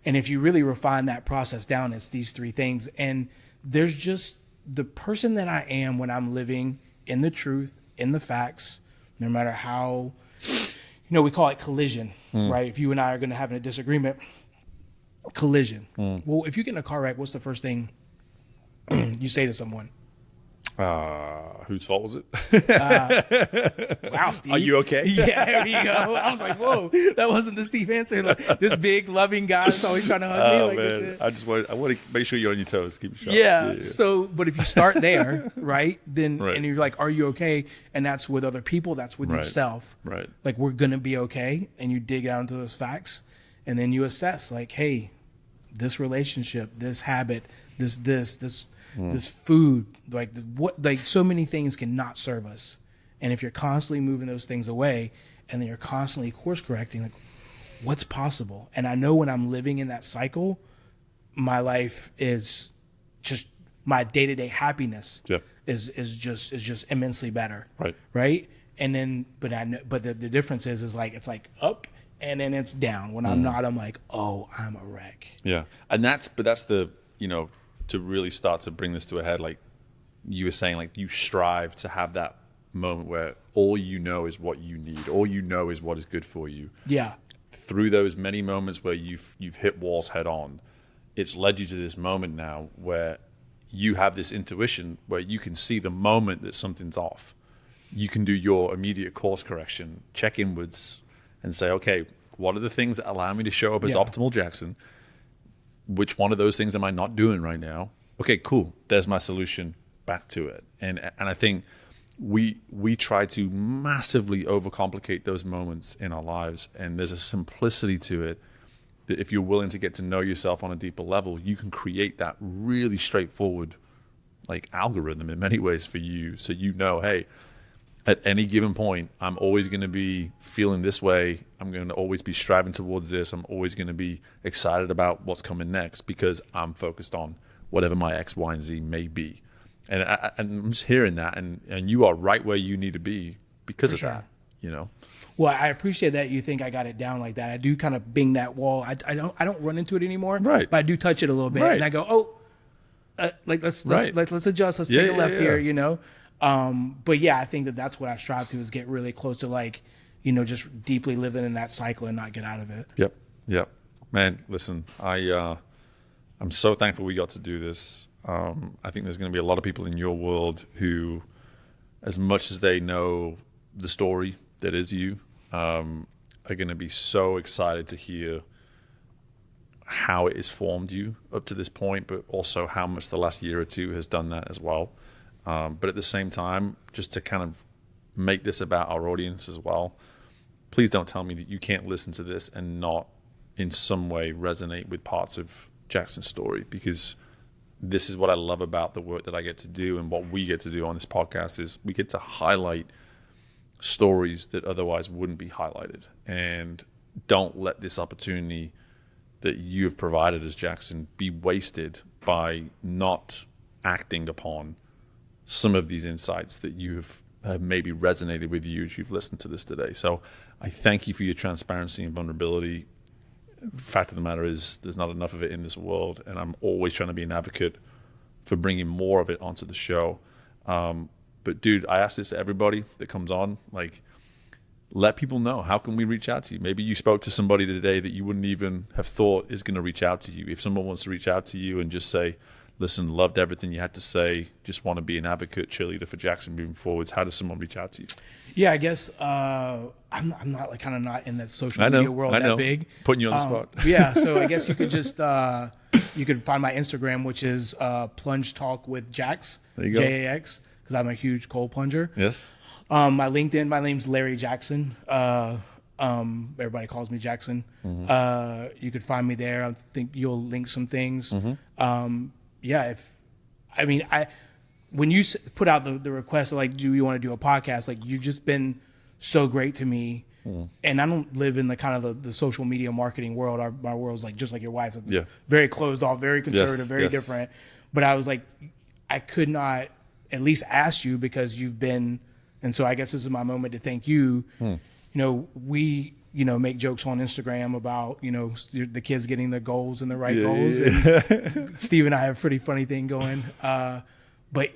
And if you really refine that process down, it's these 3 things. And there's just the person that I am when I'm living in the truth, in the facts, no matter how, you know, we call it collision, right? If you and I are going to have a disagreement, collision. Well, if you get in a car wreck, what's the first thing you say to someone? Whose fault was it? Wow, Steve. Are you okay? Yeah, there you go. I was like, whoa, that wasn't the Steve answer. Like, this big, loving guy that's always trying to hug me. Like, man. I want to make sure you're on your toes. Keep it sharp. Yeah. So, but if you start there, right, then, and you're like, are you okay? And that's with other people. That's with yourself. Right. Like, we're going to be okay. And you dig out into those facts, and then you assess, like, hey, this relationship, this habit, this food, like so many things cannot serve us. And if you're constantly moving those things away, and then you're constantly course correcting, like, what's possible? And I know when I'm living in that cycle, my life is just, my day-to-day happiness is just immensely better. Right. And then, but the difference is like, it's like up and then it's down. When I'm not, I'm like, oh, I'm a wreck. And that's the to really start to bring this to a head, like you were saying, like you strive to have that moment where all you know is what you need, all you know is what is good for you. Yeah. Through those many moments where you've hit walls head on, it's led you to this moment now where you have this intuition where you can see the moment that something's off. You can do your immediate course correction, check inwards, and say, okay, what are the things that allow me to show up as optimal Jackson? Which one of those things am I not doing right now? Okay, cool. There's my solution. Back to it. And I think we try to massively overcomplicate those moments in our lives, and there's a simplicity to it that if you're willing to get to know yourself on a deeper level, you can create that really straightforward like algorithm in many ways for you. So hey, at any given point, I'm always going to be feeling this way. I'm going to always be striving towards this. I'm always going to be excited about what's coming next because I'm focused on whatever my X, Y, and Z may be. And I'm just hearing that, and you are right where you need to be because of that, Well, I appreciate that you think I got it down like that. I do kind of bing that wall. I don't run into it anymore, right? But I do touch it a little bit, and I go, let's adjust. Let's take a left here, But yeah, I think that's what I strive to is get really close to like, just deeply living in that cycle and not get out of it. Yep. Man, listen, I'm so thankful we got to do this. I think there's going to be a lot of people in your world who, as much as they know the story that is you, are going to be so excited to hear how it has formed you up to this point, but also how much the last year or two has done that as well. But at the same time, just to kind of make this about our audience as well, please don't tell me that you can't listen to this and not in some way resonate with parts of Jackson's story, because this is what I love about the work that I get to do and what we get to do on this podcast is we get to highlight stories that otherwise wouldn't be highlighted. And don't let this opportunity that you have provided as Jackson be wasted by not acting upon some of these insights that you have maybe resonated with you as you've listened to this today. So I thank you for your transparency and vulnerability. Fact of the matter is there's not enough of it in this world, and I'm always trying to be an advocate for bringing more of it onto the show. But dude, I ask this to everybody that comes on, like, let people know, how can we reach out to you? Maybe you spoke to somebody today that you wouldn't even have thought is going to reach out to you. If someone wants to reach out to you and just say, listen, loved everything you had to say, just want to be an advocate, cheerleader for Jackson moving forwards, how does someone reach out to you? Yeah, I guess I'm not like kind of not in that social media world that big. Putting you on the spot. Yeah, so I guess you could just you could find my Instagram, which is Plunge Talk with Jax, JAX, because I'm a huge cold plunger. Yes. My LinkedIn, my name's Larry Jackson. Everybody calls me Jackson. Mm-hmm. You could find me there. I think you'll link some things. Mm-hmm. When you put out the request of like, do you want to do a podcast? Like, you've just been so great to me. And I don't live in the kind of the social media marketing world. Our world's like just like your wife's. It's very closed off, very conservative, very different. But I was like, I could not at least ask you because you've been, and so I guess this is my moment to thank you. We make jokes on Instagram about, the kids getting the goals and the right goals. And Steve and I have a pretty funny thing going. But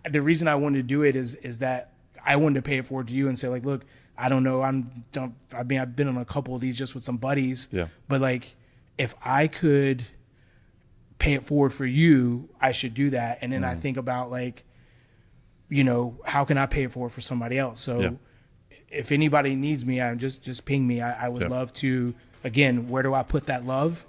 the reason I wanted to do it is that I wanted to pay it forward to you and say, like, look, I don't know. I've been on a couple of these just with some buddies. Yeah. But like, if I could pay it forward for you, I should do that. And then I think about like, how can I pay it forward for somebody else? So if anybody needs me, just ping me. I would love to, again, where do I put that love?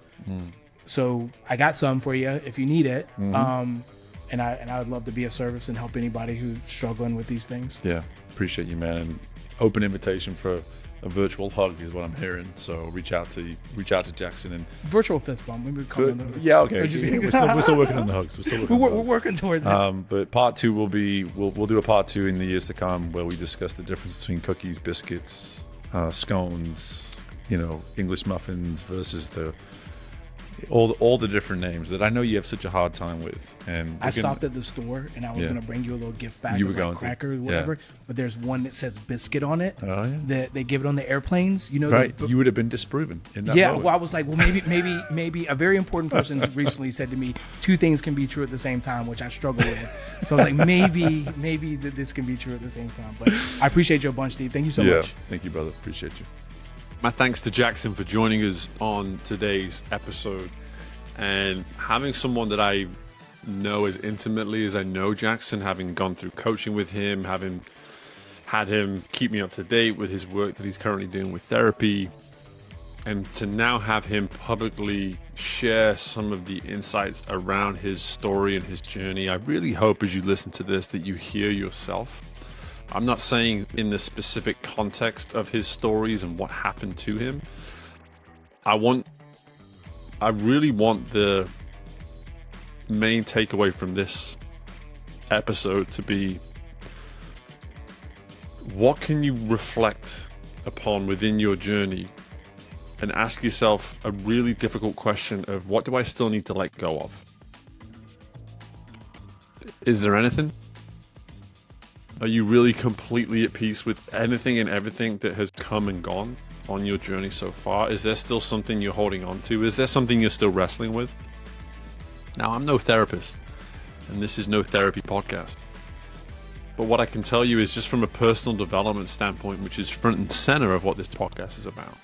So I got some for you if you need it. And I would love to be of service and help anybody who's struggling with these things. Yeah, appreciate you, man. And open invitation for a virtual hug is what I'm hearing. So reach out to Jackson and virtual fist bump. Maybe okay. We're still working on the hugs. We're working towards it. But part two will be we'll do a part two in the years to come where we discuss the difference between cookies, biscuits, scones, English muffins versus the all the different names that I know you have such a hard time with. And I stopped at the store and I was going to bring you a little gift bag You were of going to. crackers, whatever. But there's one that says biscuit on it. Oh, yeah. That they give it on the airplanes. You know, Right. You would have been disproven in that moment. Well, I was like, well, maybe a very important person recently said to me, two things can be true at the same time, which I struggle with. So I was like, maybe this can be true at the same time. But I appreciate you a bunch, Steve. Thank you so much. Thank you, brother. Appreciate you. My thanks to Jackson for joining us on today's episode, and having someone that I know as intimately as I know Jackson, having gone through coaching with him, having had him keep me up to date with his work that he's currently doing with therapy, and to now have him publicly share some of the insights around his story and his journey. I really hope as you listen to this that you hear yourself. I'm not saying in the specific context of his stories and what happened to him. I really want the main takeaway from this episode to be, what can you reflect upon within your journey and ask yourself a really difficult question of, what do I still need to let go of? Is there anything? Are you really completely at peace with anything and everything that has come and gone on your journey so far? Is there still something you're holding on to? Is there something you're still wrestling with? Now, I'm no therapist, and this is no therapy podcast. But what I can tell you is, just from a personal development standpoint, which is front and center of what this podcast is about,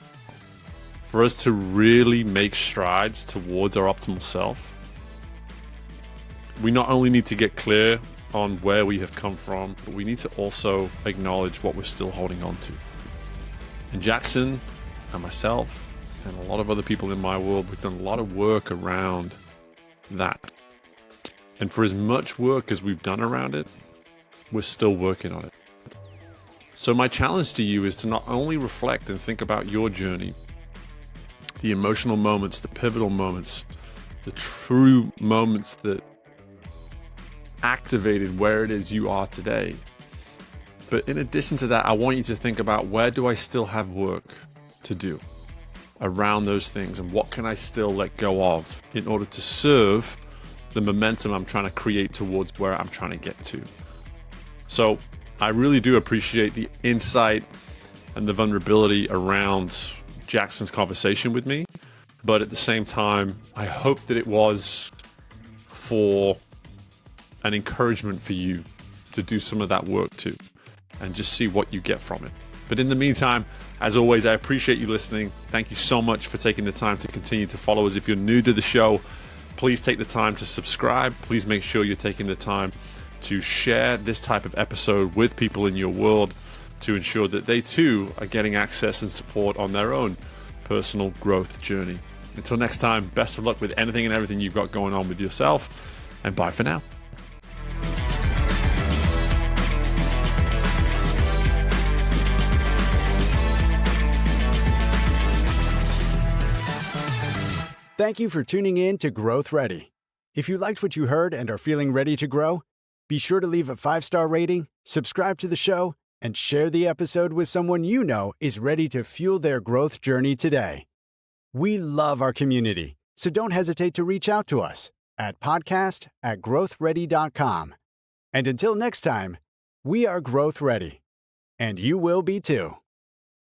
for us to really make strides towards our optimal self, we not only need to get clear on where we have come from, but we need to also acknowledge what we're still holding on to. And Jackson and myself and a lot of other people in my world, we've done a lot of work around that. And for as much work as we've done around it, we're still working on it. So my challenge to you is to not only reflect and think about your journey, the emotional moments, the pivotal moments, the true moments that activated where it is you are today. But in addition to that, I want you to think about, where do I still have work to do around those things, and what can I still let go of in order to serve the momentum I'm trying to create towards where I'm trying to get to. So I really do appreciate the insight and the vulnerability around Jackson's conversation with me, but at the same time, I hope that it was for an encouragement for you to do some of that work too, and just see what you get from it. But in the meantime, as always, I appreciate you listening. Thank you so much for taking the time to continue to follow us. If you're new to the show, please take the time to subscribe. Please make sure you're taking the time to share this type of episode with people in your world to ensure that they too are getting access and support on their own personal growth journey. Until next time, best of luck with anything and everything you've got going on with yourself, and bye for now. Thank you for tuning in to Growth Ready. If you liked what you heard and are feeling ready to grow, be sure to leave a 5-star rating, subscribe to the show, and share the episode with someone you know is ready to fuel their growth journey today. We love our community, so don't hesitate to reach out to us at podcast@growthready.com. And until next time, we are Growth Ready, and you will be too.